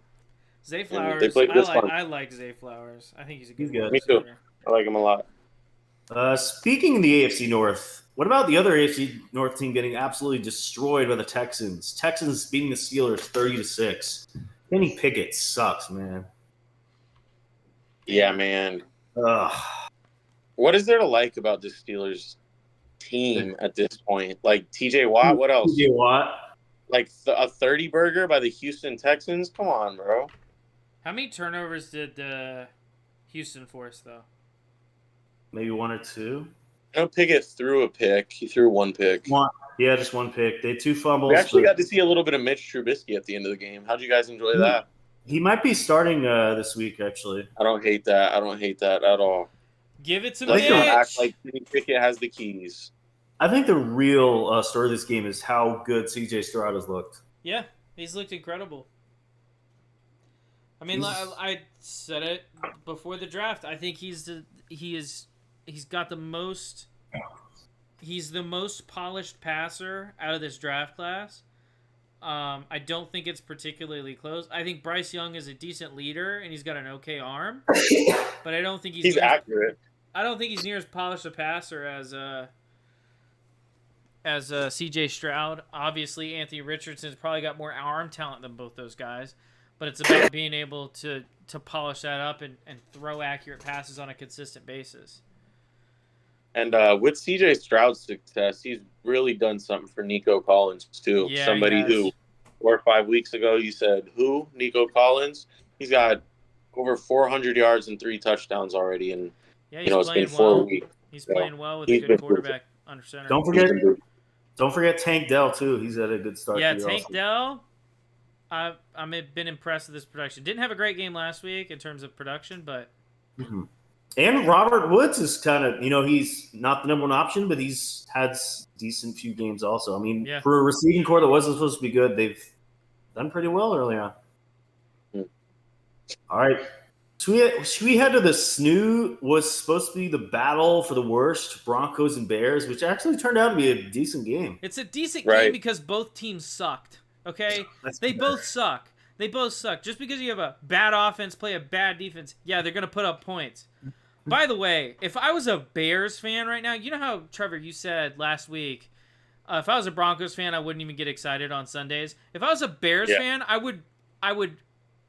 Zay they Flowers. played this fun. I like Zay Flowers. I think he's a good He's good. wide Me too. receiver. I like him a lot. Speaking of the AFC North, what about the other AFC North team getting absolutely destroyed by the Texans? Texans beating the Steelers 30-6. Kenny Pickett sucks, man. Yeah, man. Ugh. What is there to like about this Steelers team at this point? Like TJ Watt, what else? TJ Watt. Like a 30 burger by the Houston Texans? Come on, bro. How many turnovers did Houston force though? Maybe 1 or 2. I know Pickett threw a pick. He threw 1 pick. Yeah, just 1 pick. They had 2 fumbles. We actually but got to see a little bit of Mitch Trubisky at the end of the game. How'd you guys enjoy that? he might be starting this week, actually. I don't hate that. I don't hate that at all. Give it to Let's not act Mitch. like Kenny Pickett has the keys. I think the real story of this game is how good CJ Stroud has looked. Yeah, he's looked incredible. I mean, I said it before the draft. I think he's got the most. He's the most polished passer out of this draft class. I don't think it's particularly close. I think Bryce Young is a decent leader and he's got an okay arm, but I don't think He's accurate. I don't think he's near as polished a passer as C.J. Stroud. Obviously, Anthony Richardson's probably got more arm talent than both those guys, but it's about being able to polish that up and throw accurate passes on a consistent basis. And with CJ Stroud's success, he's really done something for Nico Collins, too. Yeah, Somebody he has. who 4 or 5 weeks ago you said, who? Nico Collins? He's got over 400 yards and 3 touchdowns already. And, Yeah, he's it's playing been 4 well. weeks. He's So, playing well with he's a been good quarterback under center. Don't forget Tank Dell, too. He's had a good start. Yeah, to the Tank offseason. Dell. I've been impressed with this production. Didn't have a great game last week in terms of production, but Mhm. And Robert Woods is kind of, he's not the number 1 option, but he's had decent few games also. I mean, Yeah. for a receiving core that wasn't supposed to be good, they've done pretty well early on. All right. Should we head to the snoo? Was supposed to be the battle for the worst, Broncos and Bears, which actually turned out to be a decent game. it's a decent Right. game because both teams sucked. Okay, they both suck. They both suck. Just because you have a bad offense, play a bad defense, yeah, they're gonna put up points. By the way, if I was a Bears fan right now, you know how Trevor, you said last week, if I was a Broncos fan, I wouldn't even get excited on Sundays. If I was a Bears fan, I would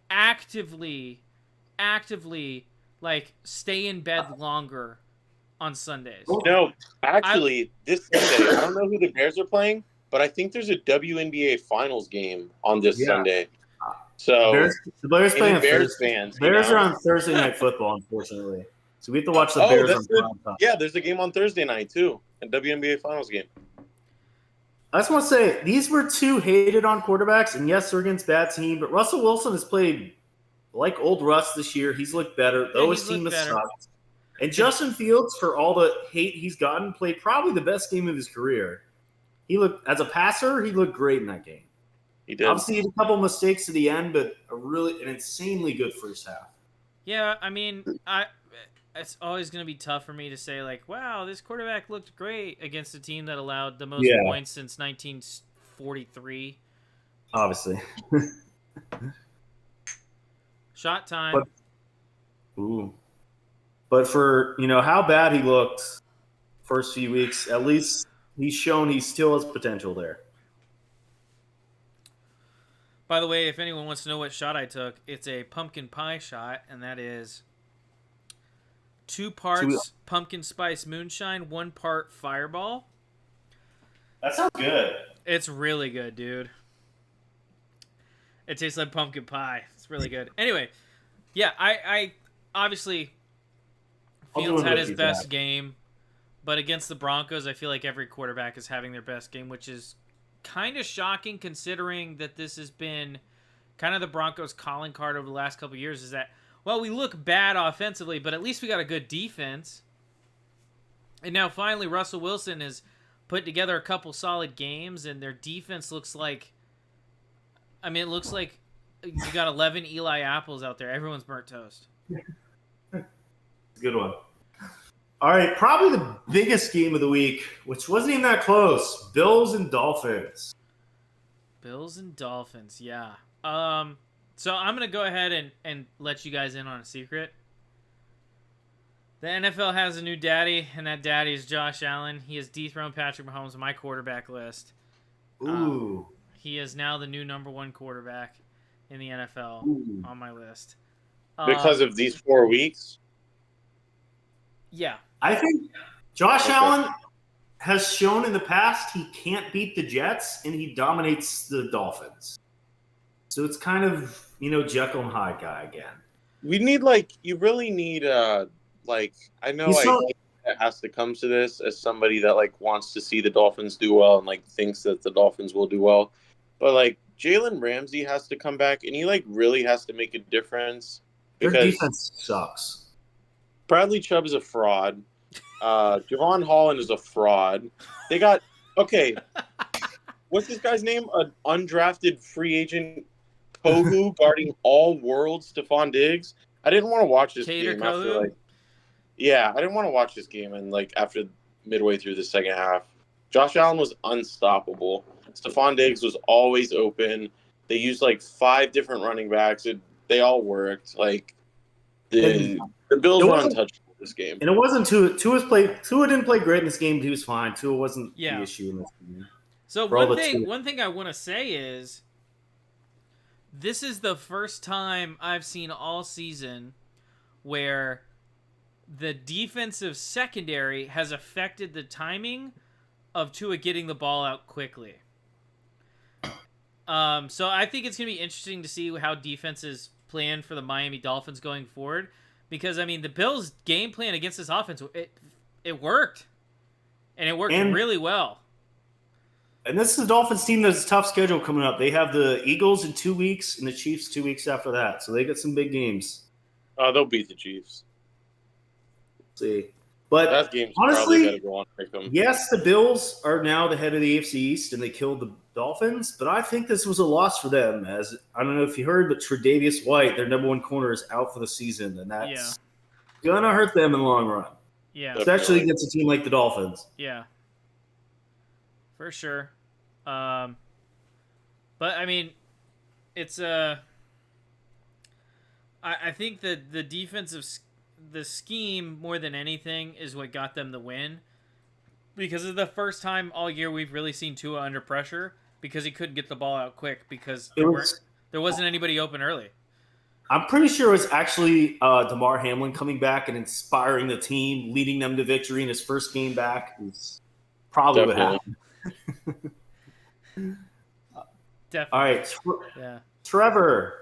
actively like stay in bed longer on Sundays. No, actually, this Sunday, I don't know who the Bears are playing, but I think there's a WNBA Finals game on this Sunday. So, The Bears play any on Bears Thursday. fans, Bears are on Thursday Night Football, unfortunately. So we have to watch the Bears on prime time. Yeah, there's a game on Thursday night, too, a WNBA Finals game. I just want to say, these were 2 hated on quarterbacks, and yes, they're against bad team, but Russell Wilson has played like old Russ this year. He's looked better, though his team has sucked. And Justin Fields, for all the hate he's gotten, played probably the best game of his career. He looked, as a passer, he looked great in that game. He did. Obviously, he had a couple mistakes at the end, but an insanely good first half. Yeah, I mean, it's always going to be tough for me to say, like, wow, this quarterback looked great against a team that allowed the most points since 1943. Obviously. Shot time. But for, how bad he looked first few weeks, at least he's shown he still has potential there. By the way, if anyone wants to know what shot I took, it's a pumpkin pie shot, and that is 2 parts pumpkin spice moonshine, 1 part Fireball. That sounds good. It's really good, dude. It tastes like pumpkin pie. It's really good. Anyway, yeah, I obviously Fields had his best game, but against the Broncos, I feel like every quarterback is having their best game, which is kind of shocking considering that this has been kind of the Broncos' calling card over the last couple of years. Is that, well, we look bad offensively, but at least we got a good defense. And now finally Russell Wilson has put together a couple solid games, and their defense looks like, I mean, it looks like you got 11 Eli Apples out there. Everyone's burnt toast. Good one. All right, probably the biggest game of the week, which wasn't even that close. Bills and Dolphins. Bills and Dolphins, yeah. So I'm going to go ahead and let you guys in on a secret. The NFL has a new daddy, and that daddy is Josh Allen. He has dethroned Patrick Mahomes on my quarterback list. Ooh. He is now the new number 1 quarterback in the NFL on my list. Because of these 4 weeks? Yeah. I think Josh Allen has shown in the past he can't beat the Jets, and he dominates the Dolphins. So it's kind of, Jekyll and Hyde guy again. We need, you really need, I know it has to come to this as somebody that, wants to see the Dolphins do well and, thinks that the Dolphins will do well. But, Jalen Ramsey has to come back, and he, really has to make a difference. Their defense sucks. Bradley Chubb is a fraud. Javon Holland is a fraud. They got what's this guy's name? An undrafted free agent Kohu guarding all world Stephon Diggs. I didn't want to watch this game after I didn't want to watch this game and after midway through the second half. Josh Allen was unstoppable. Stephon Diggs was always open. They used 5 different running backs. They all worked. The Bills were untouchable this game. And it wasn't Tua. Tua didn't play great in this game, but he was fine. Tua wasn't the issue in this game. So one thing I want to say is this is the first time I've seen all season where the defensive secondary has affected the timing of Tua getting the ball out quickly. So I think it's going to be interesting to see how defenses plan for the Miami Dolphins going forward. Because, the Bills' game plan against this offense, it worked. And it worked really well. And this is the Dolphins team that's a tough schedule coming up. They have the Eagles in 2 weeks and the Chiefs 2 weeks after that. So they got some big games. They'll beat the Chiefs. See. But that game's honestly, probably got to go on pick them. Yes, the Bills are now the head of the AFC East, and they killed the Dolphins. But I think this was a loss for them. As I don't know if you heard, but Tre'Davious White, their number 1 corner, is out for the season, and that's gonna hurt them in the long run. Yeah, especially against a team like the Dolphins. Yeah, for sure. But it's I think that the defensive. The scheme, more than anything, is what got them the win. Because it's the first time all year we've really seen Tua under pressure because he couldn't get the ball out quick because there wasn't anybody open early. I'm pretty sure it was actually DeMar Hamlin coming back and inspiring the team, leading them to victory in his first game back. It's probably what happened. Definitely. All right. Trevor.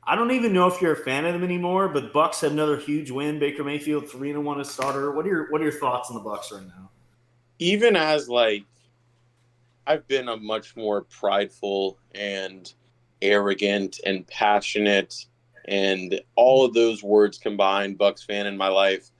I don't even know if you're a fan of them anymore, but Bucks had another huge win. Baker Mayfield 3-1 as starter. What are your thoughts on the Bucks right now? Even as I've been a much more prideful and arrogant and passionate and all of those words combined Bucks fan in my life.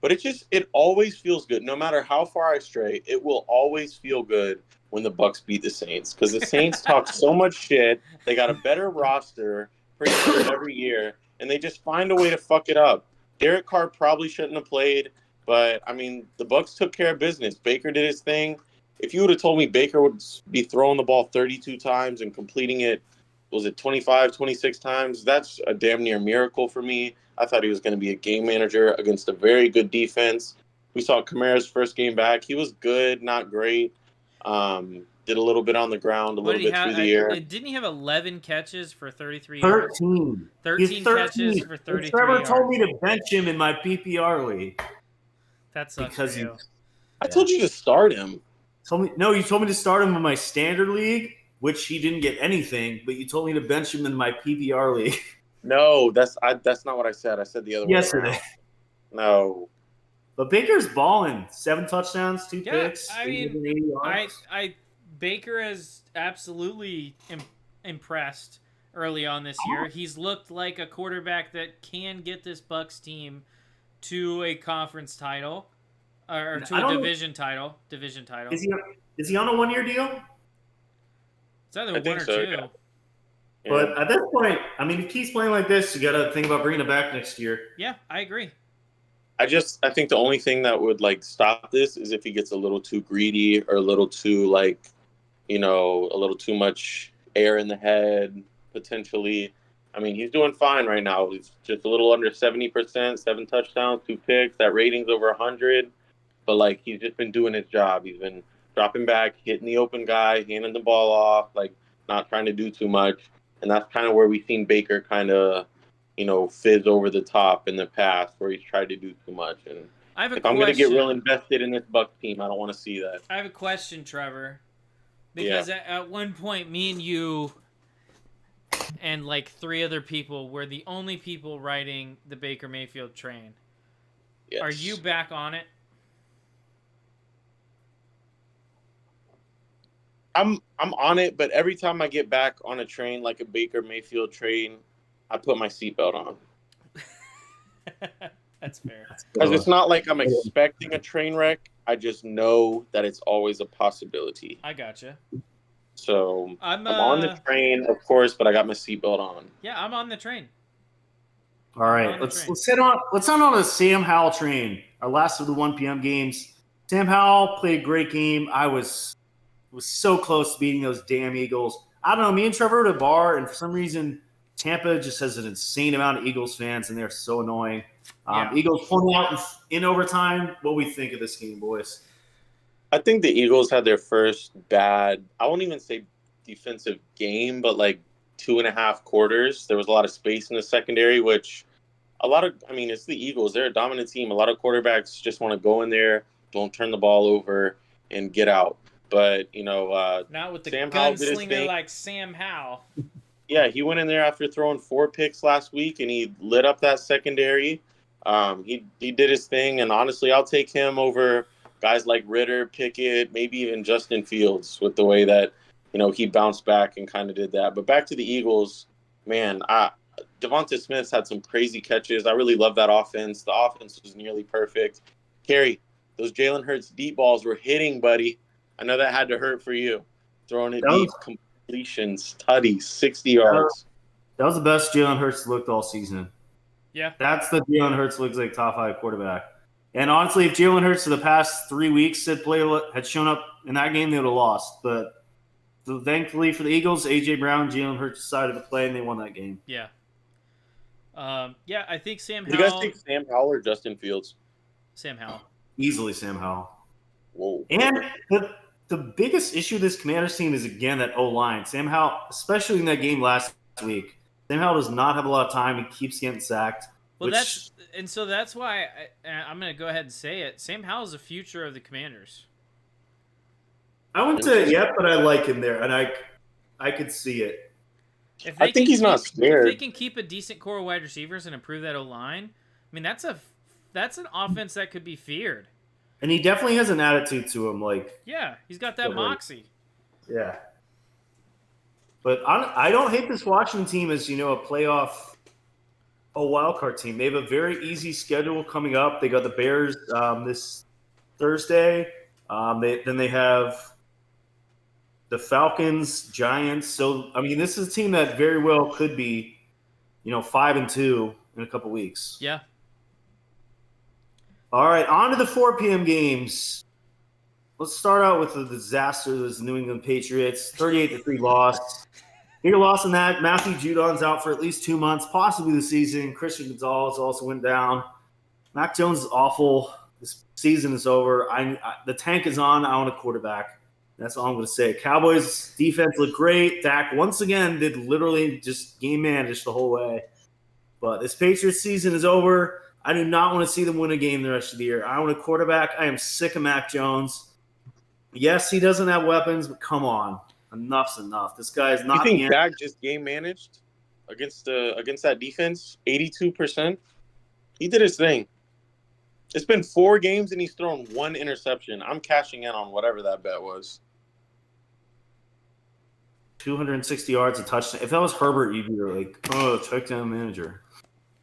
But it always feels good. No matter how far I stray, it will always feel good when the Bucks beat the Saints because the Saints talk so much shit. They got a better roster pretty much every year, and they just find a way to fuck it up. Derek Carr probably shouldn't have played, but, the Bucks took care of business. Baker did his thing. If you would have told me Baker would be throwing the ball 32 times and completing it, 25, 26 times, that's a damn near miracle for me. I thought he was going to be a game manager against a very good defense. We saw Kamara's first game back. He was good, not great. The did a little bit on the ground, a What little did he bit have? through the air. Didn't he have 11 catches for 33 yards? 13. 13 catches for And 33 Trevor yards. told me to bench him in my PPR league. That sucks Because for you. I told you to start him. You told me to start him in my standard league, which he didn't get anything, but you told me to bench him in my PPR league. No, that's not what I said. I said the other way Yesterday. around. No. But Baker's balling. 7 touchdowns, 2 Yeah, picks. I mean, 880 yards. Baker has absolutely impressed early on this year. He's looked like a quarterback that can get this Bucks team to a conference title or to a division title. Is he on a 1-year deal? It's either I one think or so, two. yeah. But at this point, I mean, if he keeps playing like this, you got to think about bringing it back next year. Yeah, I agree. I think the only thing that would like stop this is if he gets a little too greedy or a little too a little too much air in the head potentially. I mean, he's doing fine right now. He's just a little under 70%, 7 touchdowns, 2 picks. That rating's over 100. But like he's just been doing his job. He's been dropping back, hitting the open guy, handing the ball off, like not trying to do too much. And that's kind of where we've seen Baker kind of, fizz over the top in the past, where he's tried to do too much. And if I'm going to get real invested in this Bucks team, I don't want to see that. I have a question, Trevor. Because at one point, me and you and like 3 other people were the only people riding the Baker Mayfield train. Yes. Are you back on it? I'm on it, but every time I get back on a train, like a Baker Mayfield train, I put my seatbelt on. That's fair. Because it's not like I'm expecting a train wreck. I just know that it's always a possibility. I gotcha. So I'm on the train, of course, but I got my seatbelt on. Yeah, I'm on the train. All right, let's head on a Sam Howell train. Our last of the 1 p.m. games. Sam Howell played a great game. I was so close to beating those damn Eagles. I don't know. Me and Trevor at a bar, and for some reason, Tampa just has an insane amount of Eagles fans, and they're so annoying. Eagles pulling out in overtime. What do we think of this game, boys? I think the Eagles had their first bad, I won't even say defensive game, but like 2.5 quarters. There was a lot of space in the secondary, which it's the Eagles. They're a dominant team. A lot of quarterbacks just want to go in there, don't turn the ball over, and get out. But, not with the gunslinger like Sam Howell. Yeah, he went in there after throwing 4 picks last week, and he lit up that secondary. He did his thing, and honestly, I'll take him over guys like Ritter, Pickett, maybe even Justin Fields with the way that, he bounced back and kind of did that. But back to the Eagles, man, Devonta Smith's had some crazy catches. I really love that offense. The offense was nearly perfect. Kerry, those Jalen Hurts deep balls were hitting, buddy. I know that had to hurt for you. Throwing it deep, completions, tutties, 60 yards. That was the best Jalen Hurts looked all season. Yeah. That's the Jalen Hurts looks like top 5 quarterback. And honestly, if Jalen Hurts for the past 3 weeks had shown up in that game, they would have lost. But thankfully for the Eagles, A.J. Brown, Jalen Hurts decided to play, and they won that game. Yeah. I think Sam Howell. Do you guys think Sam Howell or Justin Fields? Sam Howell. Easily Sam Howell. Whoa. And the biggest issue of this Commanders team is, again, that O-line. Sam Howell, especially in that game last week, Sam Howell does not have a lot of time. He keeps getting sacked. Well, that's why I'm going to go ahead and say it. Sam Howell's the future of the Commanders. I wouldn't say it yet, but I like him there, and I could see it. I think he's not scared. If they can keep a decent core of wide receivers and improve that O-line, I mean, that's an offense that could be feared. And he definitely has an attitude to him. Yeah, he's got that moxie. Yeah. But I don't hate this Washington team as, a wild card team. They have a very easy schedule coming up. They got the Bears this Thursday. Then they have the Falcons, Giants. So, this is a team that very well could be, 5-2 in a couple weeks. Yeah. All right, on to the 4 p.m. games. Let's start out with the disaster of the New England Patriots. 38-3 loss. Bigger loss than that. Matthew Judon's out for at least 2 months, possibly the season. Christian Gonzalez also went down. Mac Jones is awful. This season is over. The tank is on. I want a quarterback. That's all I'm going to say. Cowboys defense looked great. Dak once again did literally just game manage the whole way. But this Patriots season is over. I do not want to see them win a game the rest of the year. I want a quarterback. I am sick of Mac Jones. Yes, he doesn't have weapons, but come on. Enough's enough. This guy is not. You think Dak just game managed against that defense? 82%. He did his thing. It's been 4 games and he's thrown 1 interception. I'm cashing in on whatever that bet was. 260 yards, a touchdown. If that was Herbert, you'd be like, oh, touchdown manager.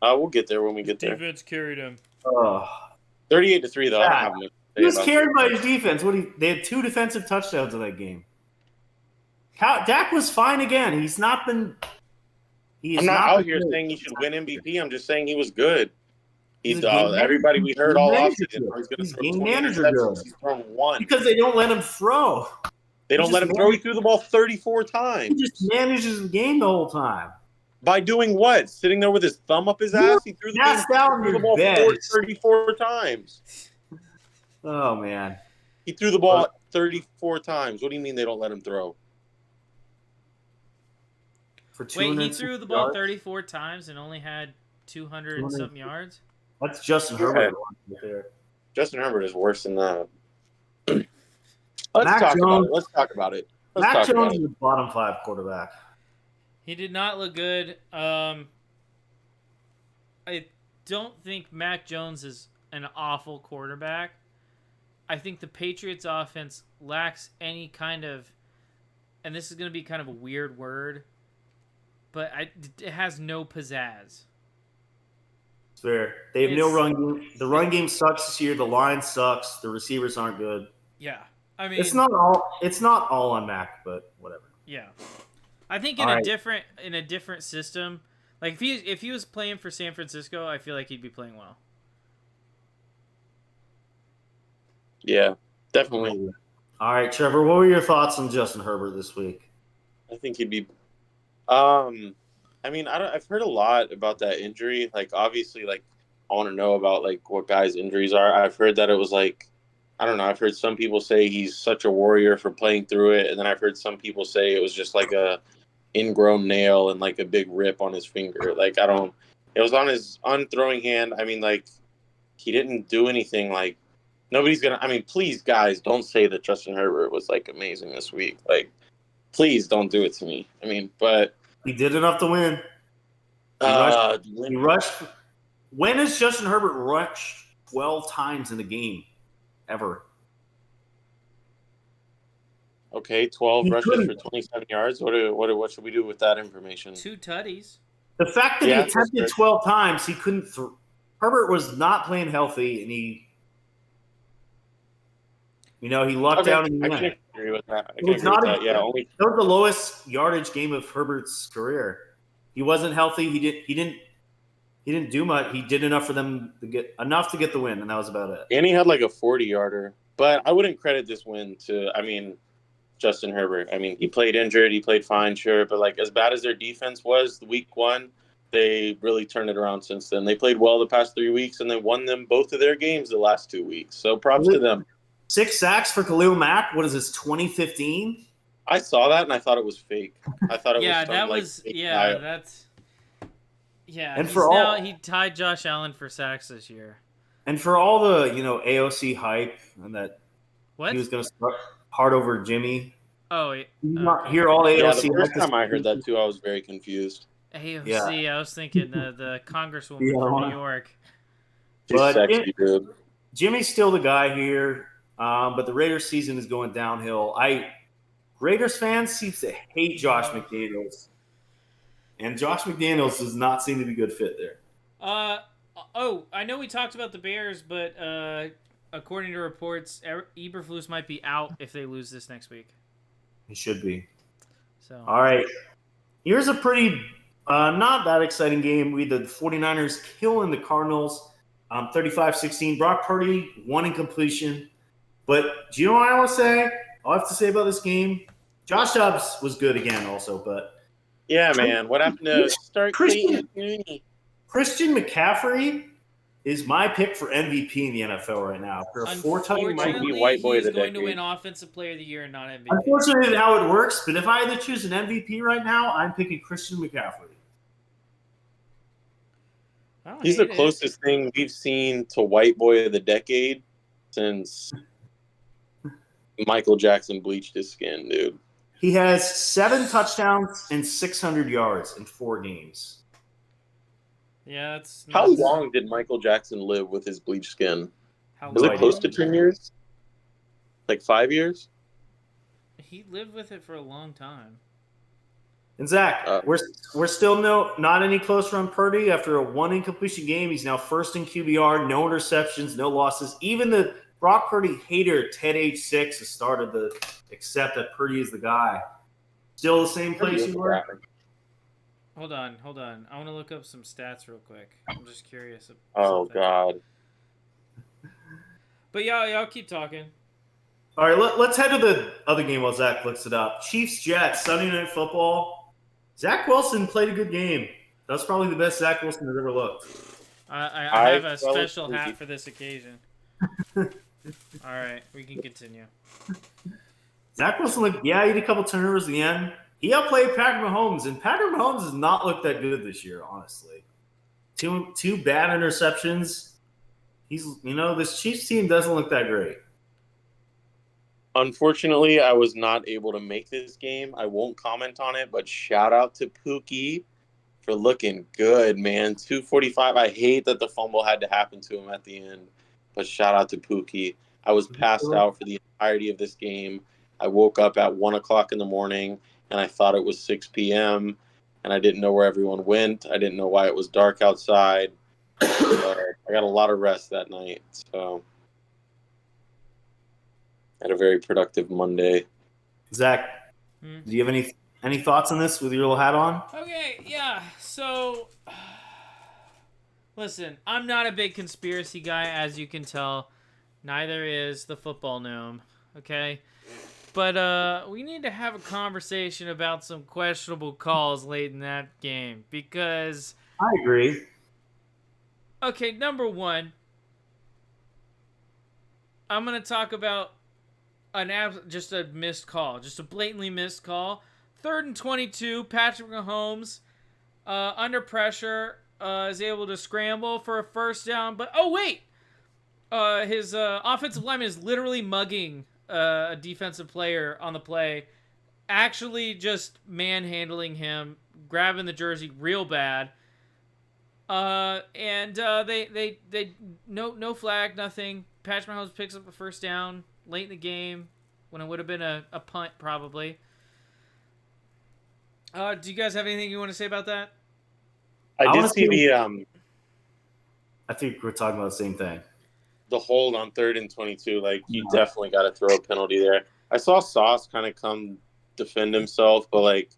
We'll get there when we get there. Defense carried him. 38-3, though. I don't have much to say He was about carried by his defense. They had 2 defensive touchdowns in that game. Dak was fine again. He's not been. I'm not out here saying he should win MVP. I'm just saying he was good. He's everybody we heard all offseason. He's game manager good. He's thrown 1 because they don't let him throw. They don't let him throw. He threw the ball 34 times. He just manages the game the whole time. By doing what? Sitting there with his thumb up his ass? He threw the ball 34 times. Oh, man. He threw the ball 34 times. What do you mean they don't let him throw? Wait, he threw the ball 34 times and only had 200 and something yards? That's Justin Herbert. Justin Herbert is worse than that. Let's talk about it. Mac Jones is a bottom 5 quarterback. He did not look good. I don't think Mac Jones is an awful quarterback. I think the Patriots offense lacks any kind of, and this is going to be kind of a weird word, but it has no pizzazz. It's fair. They have no run game. The run game sucks this year. The line sucks. The receivers aren't good. Yeah. I mean, it's not all on Mac, but whatever. Yeah. I think in a different system, like if he was playing for San Francisco, I feel like he'd be playing well. Yeah, definitely. All right, Trevor, what were your thoughts on Justin Herbert this week? I think he'd be I mean, I've heard a lot about that injury. Like, obviously, like, I want to know about, like, what guys' injuries are. I've heard that it was, like, I don't know. I've heard some people say he's such a warrior for playing through it. And then I've heard some people say it was just, like, a ingrown nail and, like, a big rip on his finger. Like, it was on his unthrowing hand. I mean, like, he didn't do anything. Like, nobody's going to, I mean, please, guys, don't say that Justin Herbert was, like, amazing this week. Like, please don't do it to me. I mean, but. He did enough to win. He rushed. When has Justin Herbert rushed 12 times in a game ever? Okay, 12 rushes for 27 yards. What should we do with that information? 2 tutties. The fact that he attempted 12 times, he couldn't throw. Herbert was not playing healthy, and he lucked out in the end. I can agree with that. That was the lowest yardage game of Herbert's career. He wasn't healthy. He didn't do much. He did enough for them to get the win, and that was about it. And he had like a 40-yarder. But I wouldn't credit this win to, Justin Herbert. I mean, he played injured. He played fine, sure. But, like, as bad as their defense was week 1, they really turned it around since then. They played well the past 3 weeks, and they won them both of their games the last 2 weeks. So props to them. 6 sacks for Khalil Mack. What is this, 2015? I saw that, and I thought it was fake. I thought it was he tied Josh Allen for sacks this year. And for all the, AOC hype and that he was going to start hard over Jimmy. Oh, hear all AOC. Yeah, the first time I heard that, too, I was very confused. AOC, I was thinking the Congresswoman from New York. She's sexy, dude. Jimmy's still the guy here, but the Raiders season is going downhill. Raiders fans seem to hate Josh McDaniels. And Josh McDaniels does not seem to be a good fit there. I know we talked about the Bears, but according to reports, Eberflus might be out if they lose this next week. He should be. So, all right. Here's a pretty not that exciting game. We had the 49ers killing the Cardinals 35-16. Brock Purdy, 1 incompletion. But do you know what I want to say? All I have to say about this game, Josh Dobbs was good again also, but yeah, man. What happened to start Christian McCaffrey is my pick for MVP in the NFL right now. For a four-time might be Unfortunately, white boy of he's the going to decade. win Offensive Player of the Year and not MVP. Unfortunately, that's how it works. But if I had to choose an MVP right now, I'm picking Christian McCaffrey. I don't He's the hate it. closest thing we've seen to white boy of the decade since Michael Jackson bleached his skin, dude. He has 7 touchdowns and 600 yards in 4 games. Yeah, that's How nuts. long did Michael Jackson live with his bleached skin? How Was No it close idea. to 10 years? Like 5 years? He lived with it for a long time. And Zach, we're still not any closer on Purdy after a 1 incompletion game. He's now first in QBR, no interceptions, no losses. Even the Brock Purdy hater Ted H6 has started to accept that Purdy is the guy. Still the same place you were? Hold on. I want to look up some stats real quick. I'm just curious. Oh, something. God. But y'all keep talking. All right, let's head to the other game while Zach looks it up. Chiefs-Jets, Sunday Night Football. Zach Wilson played a good game. That's probably the best Zach Wilson has ever looked. I have a special hat for this occasion. All right, we can continue. Zach Wilson, he had a couple turnovers at the end. He outplayed Patrick Mahomes, and Patrick Mahomes has not looked that good this year, honestly. Two bad interceptions. This Chiefs team doesn't look that great. Unfortunately, I was not able to make this game. I won't comment on it, but shout out to Pookie for looking good, man. 245. I hate that the fumble had to happen to him at the end, but shout out to Pookie. I was passed out for the entirety of this game. I woke up at 1 o'clock in the morning, and I thought it was 6 p.m., and I didn't know where everyone went. I didn't know why it was dark outside. I got a lot of rest that night, so had a very productive Monday. Zach, do you have any thoughts on this with your little hat on? Okay, yeah. So, listen, I'm not a big conspiracy guy, as you can tell. Neither is the football gnome, okay? But we need to have a conversation about some questionable calls late in that game because... I agree. Okay, number one, I'm going to talk about just a missed call, just a blatantly missed call. 3rd and 22, Patrick Mahomes, under pressure, is able to scramble for a first down. But, oh, wait! His offensive lineman is literally mugging a defensive player on the play, actually just manhandling him, grabbing the jersey real bad. They no flag, nothing. Patrick Mahomes picks up a first down late in the game when it would have been a punt probably. Do you guys have anything you want to say about that? I did see I think we're talking about the same thing. The hold on 3rd and 22. Like, you definitely got to throw a penalty there. I saw Sauce kind of come defend himself, but, like,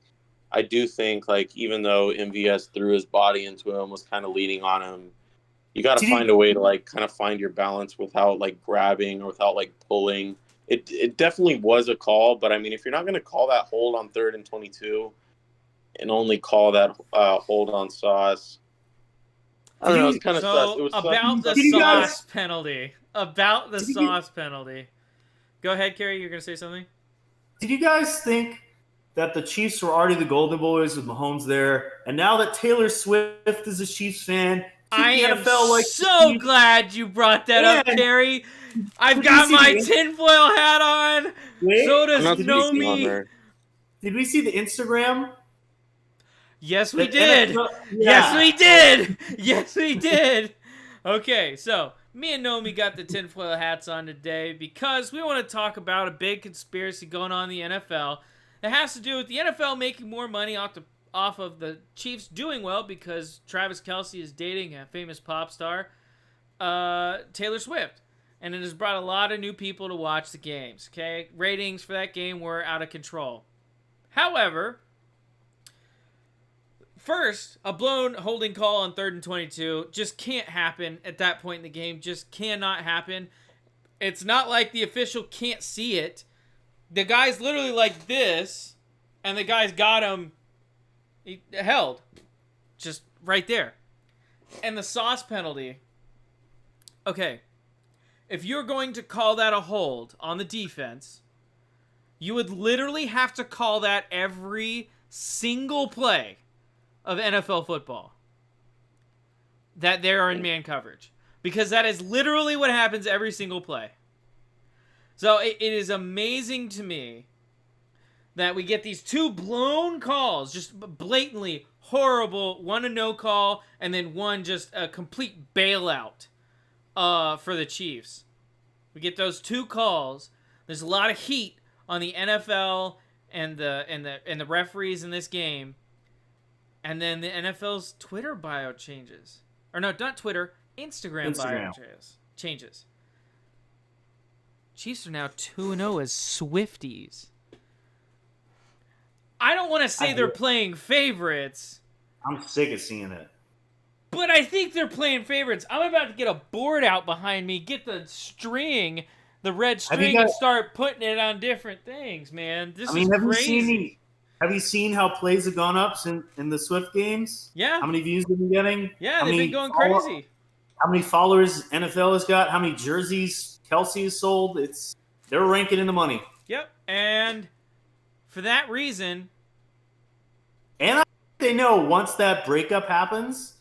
I do think, like, even though MVS threw his body into him, was kind of leaning on him, you got to find a way to, like, kind of find your balance without, like, grabbing or without, like, pulling. It definitely was a call, but, I mean, if you're not going to call that hold on 3rd and 22 and only call that hold on Sauce, I don't know, it was kind of sus. It was about sus. the Sauce penalty. About the Sauce penalty. Go ahead, Kerry. You're going to say something? Did you guys think that the Chiefs were already the Golden Boys with Mahomes there, and now that Taylor Swift is a Chiefs fan, I am so glad you brought that up, Kerry. I've got my tinfoil hat on. So does Nomi. Did we see the Instagram? Yes, we did. Yes, we did. Yes, we did. Okay, so me and Nomi got the tinfoil hats on today because we want to talk about a big conspiracy going on in the NFL. It has to do with the NFL making more money off of the Chiefs doing well because Travis Kelce is dating a famous pop star, Taylor Swift. And it has brought a lot of new people to watch the games, okay? Ratings for that game were out of control. However, first, a blown holding call on 3rd and 22 just can't happen at that point in the game. Just cannot happen. It's not like the official can't see it. The guy's literally like this, and the guy's got him held. Just right there. And the Sauce penalty. Okay. If you're going to call that a hold on the defense, you would literally have to call that every single play of NFL football that they are in man coverage. Because that is literally what happens every single play. So it is amazing to me that we get these two blown calls, just blatantly horrible, one a no call, and then one just a complete bailout for the Chiefs. We get those two calls. There's a lot of heat on the NFL and the referees in this game. And then the NFL's Twitter bio changes. Or no, not Twitter, Instagram. Bio changes. Chiefs are now 2-0 as Swifties. I don't want to say they're playing favorites. I'm sick of seeing it. But I think they're playing favorites. I'm about to get a board out behind me, get the string, the red string, and start putting it on different things, man. This is crazy. Have you seen how plays have gone up in the Swift games? Yeah. How many views they've been getting? Yeah, they've been going crazy. How many followers NFL has got? How many jerseys Kelsey has sold? They're ranking in the money. Yep, and for that reason, and they know once that breakup happens,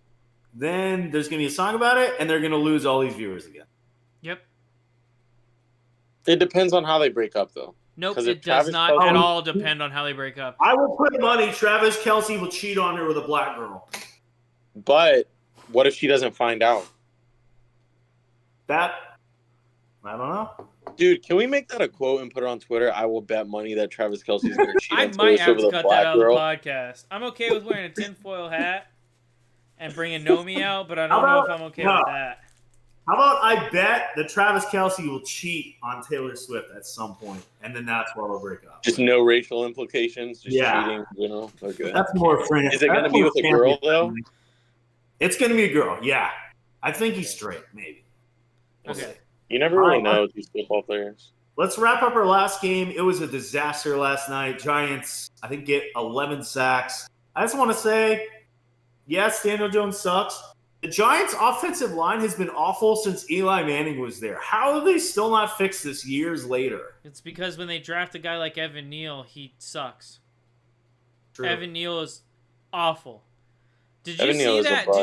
then there's going to be a song about it, and they're going to lose all these viewers again. Yep. It depends on how they break up, though. Nope, it does not at all depend on how they break up. I will put money Travis Kelce will cheat on her with a black girl. But what if she doesn't find out? I don't know. Dude, can we make that a quote and put it on Twitter? I will bet money that Travis Kelce is going to cheat I on might Taylor have Swift to with a cut that out girl. of the podcast. I'm okay with wearing a tinfoil hat and bringing Nomi out, but I don't know if I'm okay with that. How about I bet that Travis Kelce will cheat on Taylor Swift at some point, and then that's why they'll break up. Just no racial implications, just cheating, you know? Okay. That's more friendly. Is it going to be with a girl, though? It's going to be a girl, yeah. I think he's straight, maybe. Okay. You never really know with these football players. Let's wrap up our last game. It was a disaster last night. Giants, I think, get 11 sacks. I just want to say, yes, Daniel Jones sucks. The Giants' offensive line has been awful since Eli Manning was there. How have they still not fixed this years later? It's because when they draft a guy like Evan Neal, he sucks. True. Evan Neal is awful. Did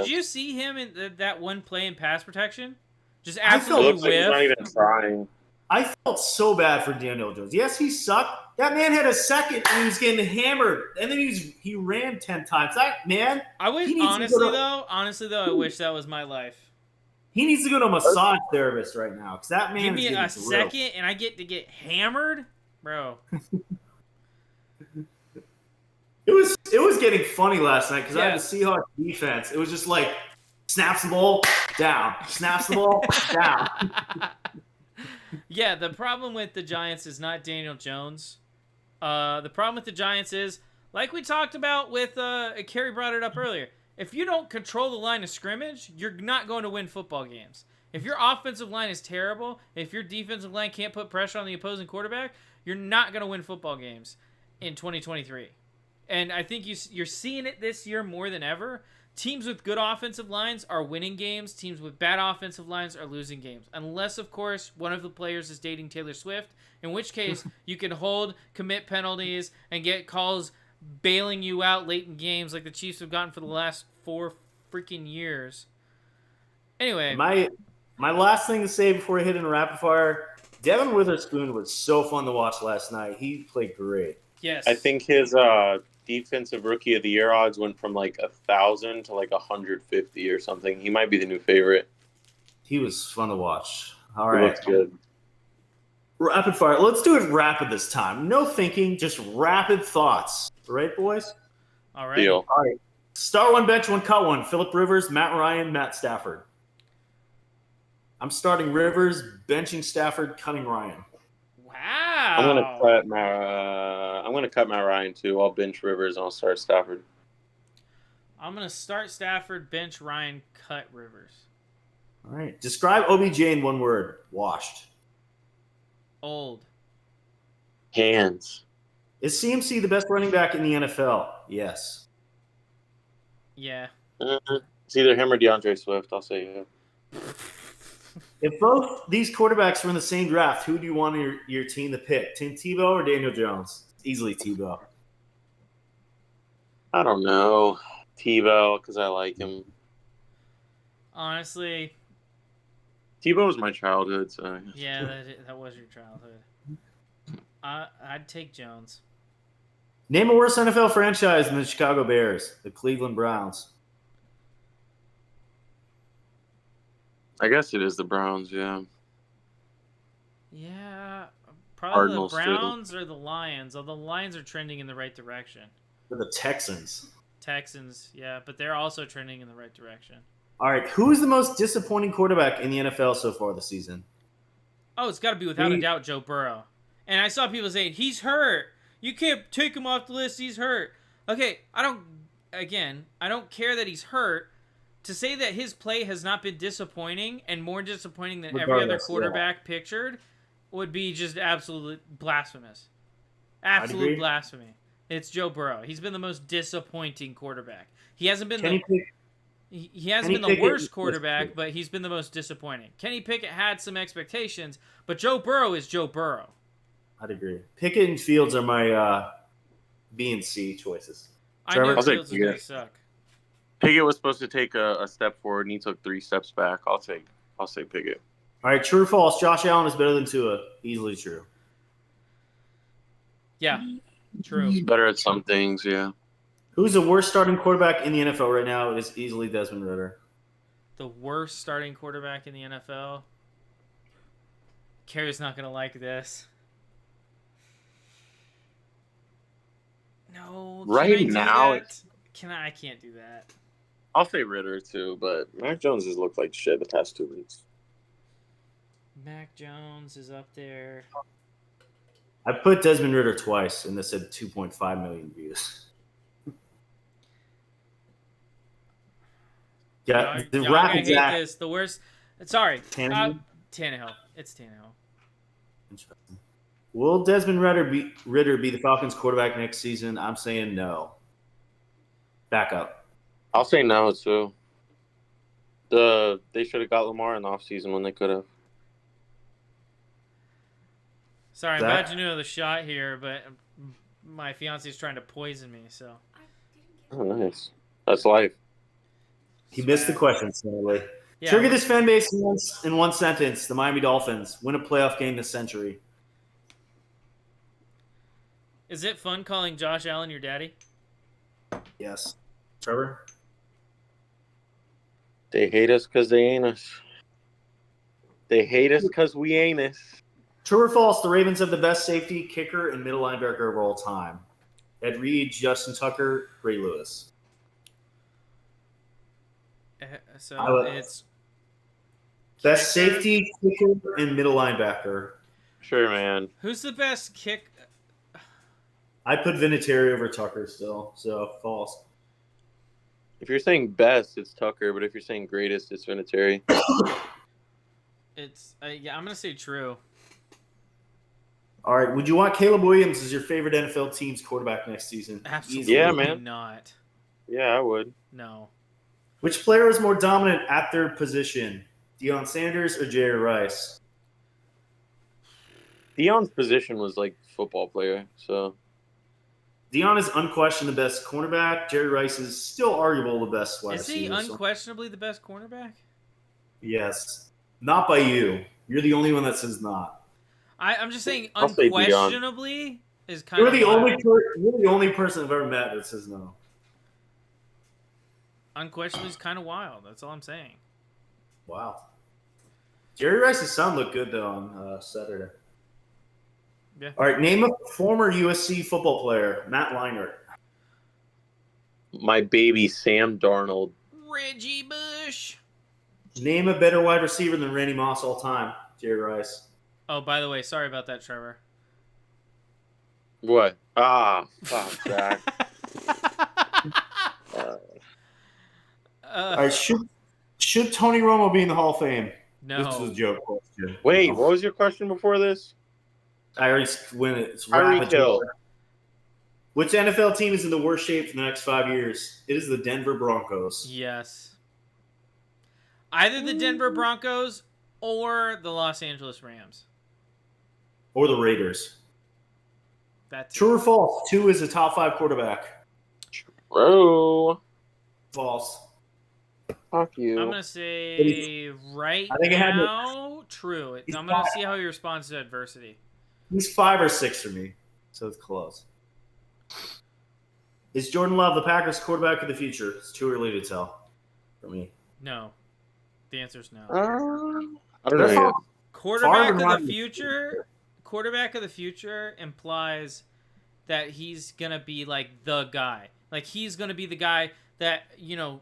you see him in that one play in pass protection? Just absolutely whiff. He's not even trying. I felt so bad for Daniel Jones. Yes, he sucked. That man had a second and he was getting hammered, and then he ran 10 times. That man. I wish honestly though, I wish that was my life. He needs to go to a massage therapist right now because that man. Give me a second, and I get to get hammered, bro. It was getting funny last night because I had the Seahawks defense. It was just like snaps the ball down, snaps the ball down. Yeah, the problem with the Giants is not Daniel Jones. The problem with the Giants is, like we talked about with Kerry brought it up earlier, if you don't control the line of scrimmage, you're not going to win football games. If your offensive line is terrible, if your defensive line can't put pressure on the opposing quarterback, you're not going to win football games in 2023. And I think you're seeing it this year more than ever. Teams with good offensive lines are winning games. Teams with bad offensive lines are losing games. Unless, of course, one of the players is dating Taylor Swift, in which case you can commit penalties, and get calls bailing you out late in games like the Chiefs have gotten for the last 4 freaking years. Anyway. My last thing to say before I hit in rapid fire, Devin Witherspoon was so fun to watch last night. He played great. Yes. I think his defensive rookie of the year odds went from like 1,000 to like 150 or something. He might be the new favorite. He was fun to watch. All right. He looks good. Rapid fire. Let's do it rapid this time. No thinking, just rapid thoughts. All right, boys? All right. Deal. All right. Start one, bench one, cut one. Phillip Rivers, Matt Ryan, Matt Stafford. I'm starting Rivers, benching Stafford, cutting Ryan. Wow. I'm gonna cut Matt Ryan too. I'll bench Rivers and I'll start Stafford. I'm gonna start Stafford, bench Ryan, cut Rivers. All right. Describe OBJ in one word. Washed. Old. Hands. Is CMC the best running back in the NFL? Yes. Yeah. It's either him or DeAndre Swift. I'll say yeah. If both these quarterbacks were in the same draft, who do you want your team to pick? Tim Tebow or Daniel Jones? Easily Tebow. I don't know. Tebow, because I like him. Honestly, Tebow was my childhood, so yeah, that was your childhood. I'd take Jones. Name a worse NFL franchise than the Chicago Bears, the Cleveland Browns. I guess it is the Browns, yeah. Yeah, probably Cardinals, the Browns or the Lions. Although the Lions are trending in the right direction. For the Texans. Texans, yeah, but they're also trending in the right direction. All right, who is the most disappointing quarterback in the NFL so far this season? Oh, it's got to be without a doubt Joe Burrow. And I saw people saying, he's hurt. You can't take him off the list. He's hurt. Okay, I don't care that he's hurt. To say that his play has not been disappointing and more disappointing than every other quarterback pictured would be just absolute blasphemous. Absolute blasphemy. It's Joe Burrow. He's been the most disappointing quarterback. He hasn't been he hasn't been the worst quarterback, but he's been the most disappointing. Kenny Pickett had some expectations, but Joe Burrow is Joe Burrow. I'd agree. Pickett and Fields are my B and C choices. Trevor? I know Fields is going to suck. Pickett was supposed to take a step forward, and he took 3 steps back. I'll say Pickett. All right, true or false? Josh Allen is better than Tua. Easily true. Yeah, true. He's better at some things, yeah. Who's the worst starting quarterback in the NFL right now? It is easily Desmond Ridder. The worst starting quarterback in the NFL? Carrie's not going to like this. No. Right now, I can't do that. I'll say Ridder too, but Mac Jones has looked like shit the past 2 weeks. Mac Jones is up there. I put Desmond Ridder twice, and this said 2.5 million views. Yeah, the rapid I hate this. The worst. Sorry, Tannehill. It's Tannehill. Interesting. Will Desmond Ridder be the Falcons' quarterback next season? I'm saying no. Back up. I'll say no too. They should have got Lamar in the offseason when they could have. Sorry, I'm glad you knew the shot here, but my fiance is trying to poison me. So. Oh, nice. That's life. He missed the question, sadly. Yeah. Trigger this fan base in one sentence. The Miami Dolphins win a playoff game this century. Is it fun calling Josh Allen your daddy? Yes. Trevor? They hate us because they ain't us. They hate us because we ain't us. True or false, the Ravens have the best safety, kicker, and middle linebacker of all time. Ed Reed, Justin Tucker, Ray Lewis. So it's best safety, kicker, and middle linebacker. Sure, man. Who's the best kick? I put Vinatieri over Tucker still, so false. If you're saying best, it's Tucker, but if you're saying greatest, it's Vinatieri. It's I'm gonna say true. All right. Would you want Caleb Williams as your favorite NFL team's quarterback next season? Absolutely yeah, man. Not. Yeah, I would. No. Which player is more dominant at their position? Deion Sanders or Jerry Rice? Deion's position was like football player, so. Deion is unquestioned the best cornerback. Jerry Rice is still arguable the best wide receiver. Is he unquestionably the best cornerback? Yes. Not by you. You're the only one that says not. I'm just saying unquestionably is kind of. You're the only person I've ever met that says no. Unquestionably is kind of wild. That's all I'm saying. Wow. Jerry Rice's son looked good though on Saturday. Yeah. All right, name a former USC football player. Matt Leinart. My baby Sam Darnold. Reggie Bush. Name a better wide receiver than Randy Moss all time. Jerry Rice. Oh, by the way, sorry about that, Trevor. What? Fuck, Zach. All right, should Tony Romo be in the Hall of Fame? No. This is a joke question. Wait, what was your question before this? I already win it. It's Tyreek Hill. Which NFL team is in the worst shape for the next 5 years? It is the Denver Broncos. Yes. Either the Denver Broncos or the Los Angeles Rams. Or the Raiders. That's True or false? 2 is a top 5 quarterback. Bro. False. Fuck you. I'm gonna say right I think it had now. True. I'm gonna see how he responds to adversity. He's 5 or 6 for me, so it's close. Is Jordan Love the Packers quarterback of the future? It's too early to tell for me. No. The answer is no. I don't know yet. Quarterback of Favre the future. Quarterback of the future implies that he's gonna be like the guy. Like he's gonna be the guy that, you know,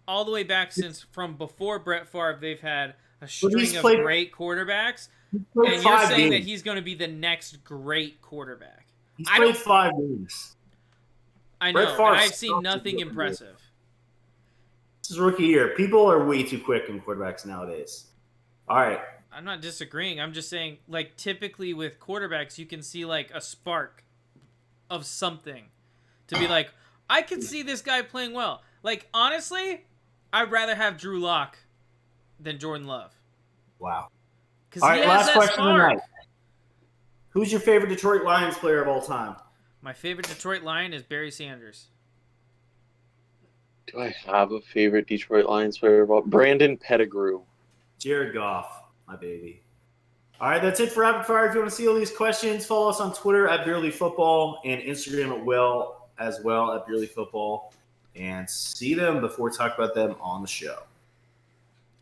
all the way back since from before Brett Favre, they've had a string of great quarterbacks. And you're saying that he's going to be the next great quarterback. He's played 5 games. I know, and I've seen nothing impressive. This is rookie year. People are way too quick in quarterbacks nowadays. All right. I'm not disagreeing. I'm just saying, like, typically with quarterbacks, you can see, like, a spark of something to be like, I can see this guy playing well. Like, honestly, I'd rather have Drew Lock than Jordan Love. Wow. Because all he right, has last that question spark. tonight. Who's your favorite Detroit Lions player of all time? My favorite Detroit Lion is Barry Sanders. Do I have a favorite Detroit Lions player? Brandon Pettigrew. Jared Goff, my baby. All right, that's it for Rapid Fire. If you want to see all these questions, follow us on Twitter at Beerly Football and Instagram at Will as well at Beerly Football. And see them before we talk about them on the show.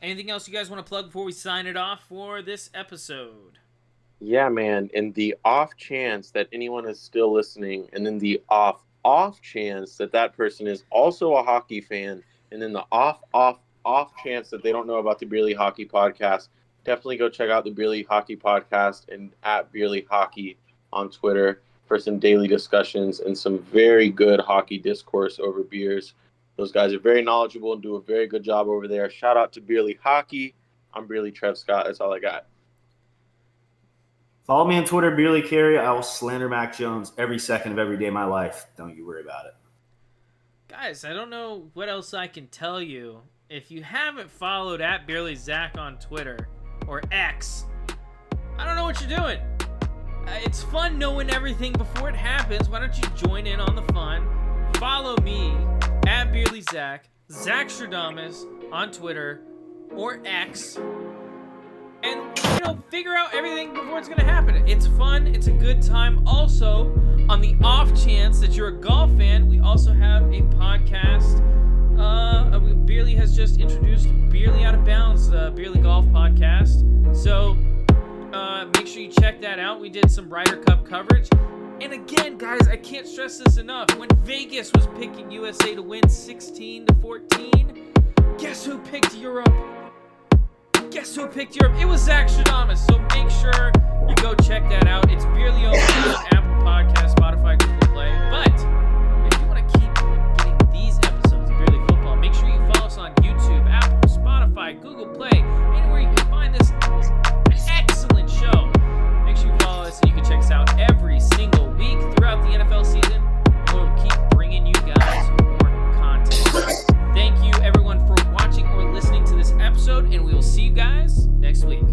Anything else you guys want to plug before we sign it off for this episode? Yeah, man. In the off chance that anyone is still listening, and then the off chance that that person is also a hockey fan, and then the off chance that they don't know about the Beerly Hockey Podcast, definitely go check out the Beerly Hockey Podcast and at Beerly Hockey on Twitter for some daily discussions and some very good hockey discourse over beers. Those guys are very knowledgeable and do a very good job over there. Shout out to Beerly Hockey. I'm Beerly Trev Scott. That's all I got. Follow me on Twitter, Beerly Carey. I will slander Mac Jones every second of every day of my life. Don't you worry about it. Guys, I don't know what else I can tell you. If you haven't followed at Beerly Zach on Twitter or X, I don't know what you're doing. It's fun knowing everything before it happens. Why don't you join in on the fun? Follow me at Beerly Zach, Zach Stradamus on Twitter or X, and figure out everything before it's gonna happen. It's fun. It's a good time. Also, on the off chance that you're a golf fan, we also have a podcast. Beerly has just introduced Beerly Out of Bounds, the Beerly Golf Podcast. So make sure you check that out. We did some Ryder Cup coverage. And again, guys, I can't stress this enough. When Vegas was picking USA to win 16-14, guess who picked Europe? Guess who picked Europe? It was Zach Stradamus. So make sure you go check that out. It's Beerly on Apple Podcasts, Spotify, Google Play. But if you want to keep getting these episodes of Beerly Football, make sure you follow us on YouTube, Apple, Spotify, Google Play, anywhere you can find this excellent show. Make sure you follow us and you can check us out every single week throughout the NFL season. And we'll keep bringing you guys more content. Thank you, everyone, for watching or listening to this episode, and we will see you guys next week.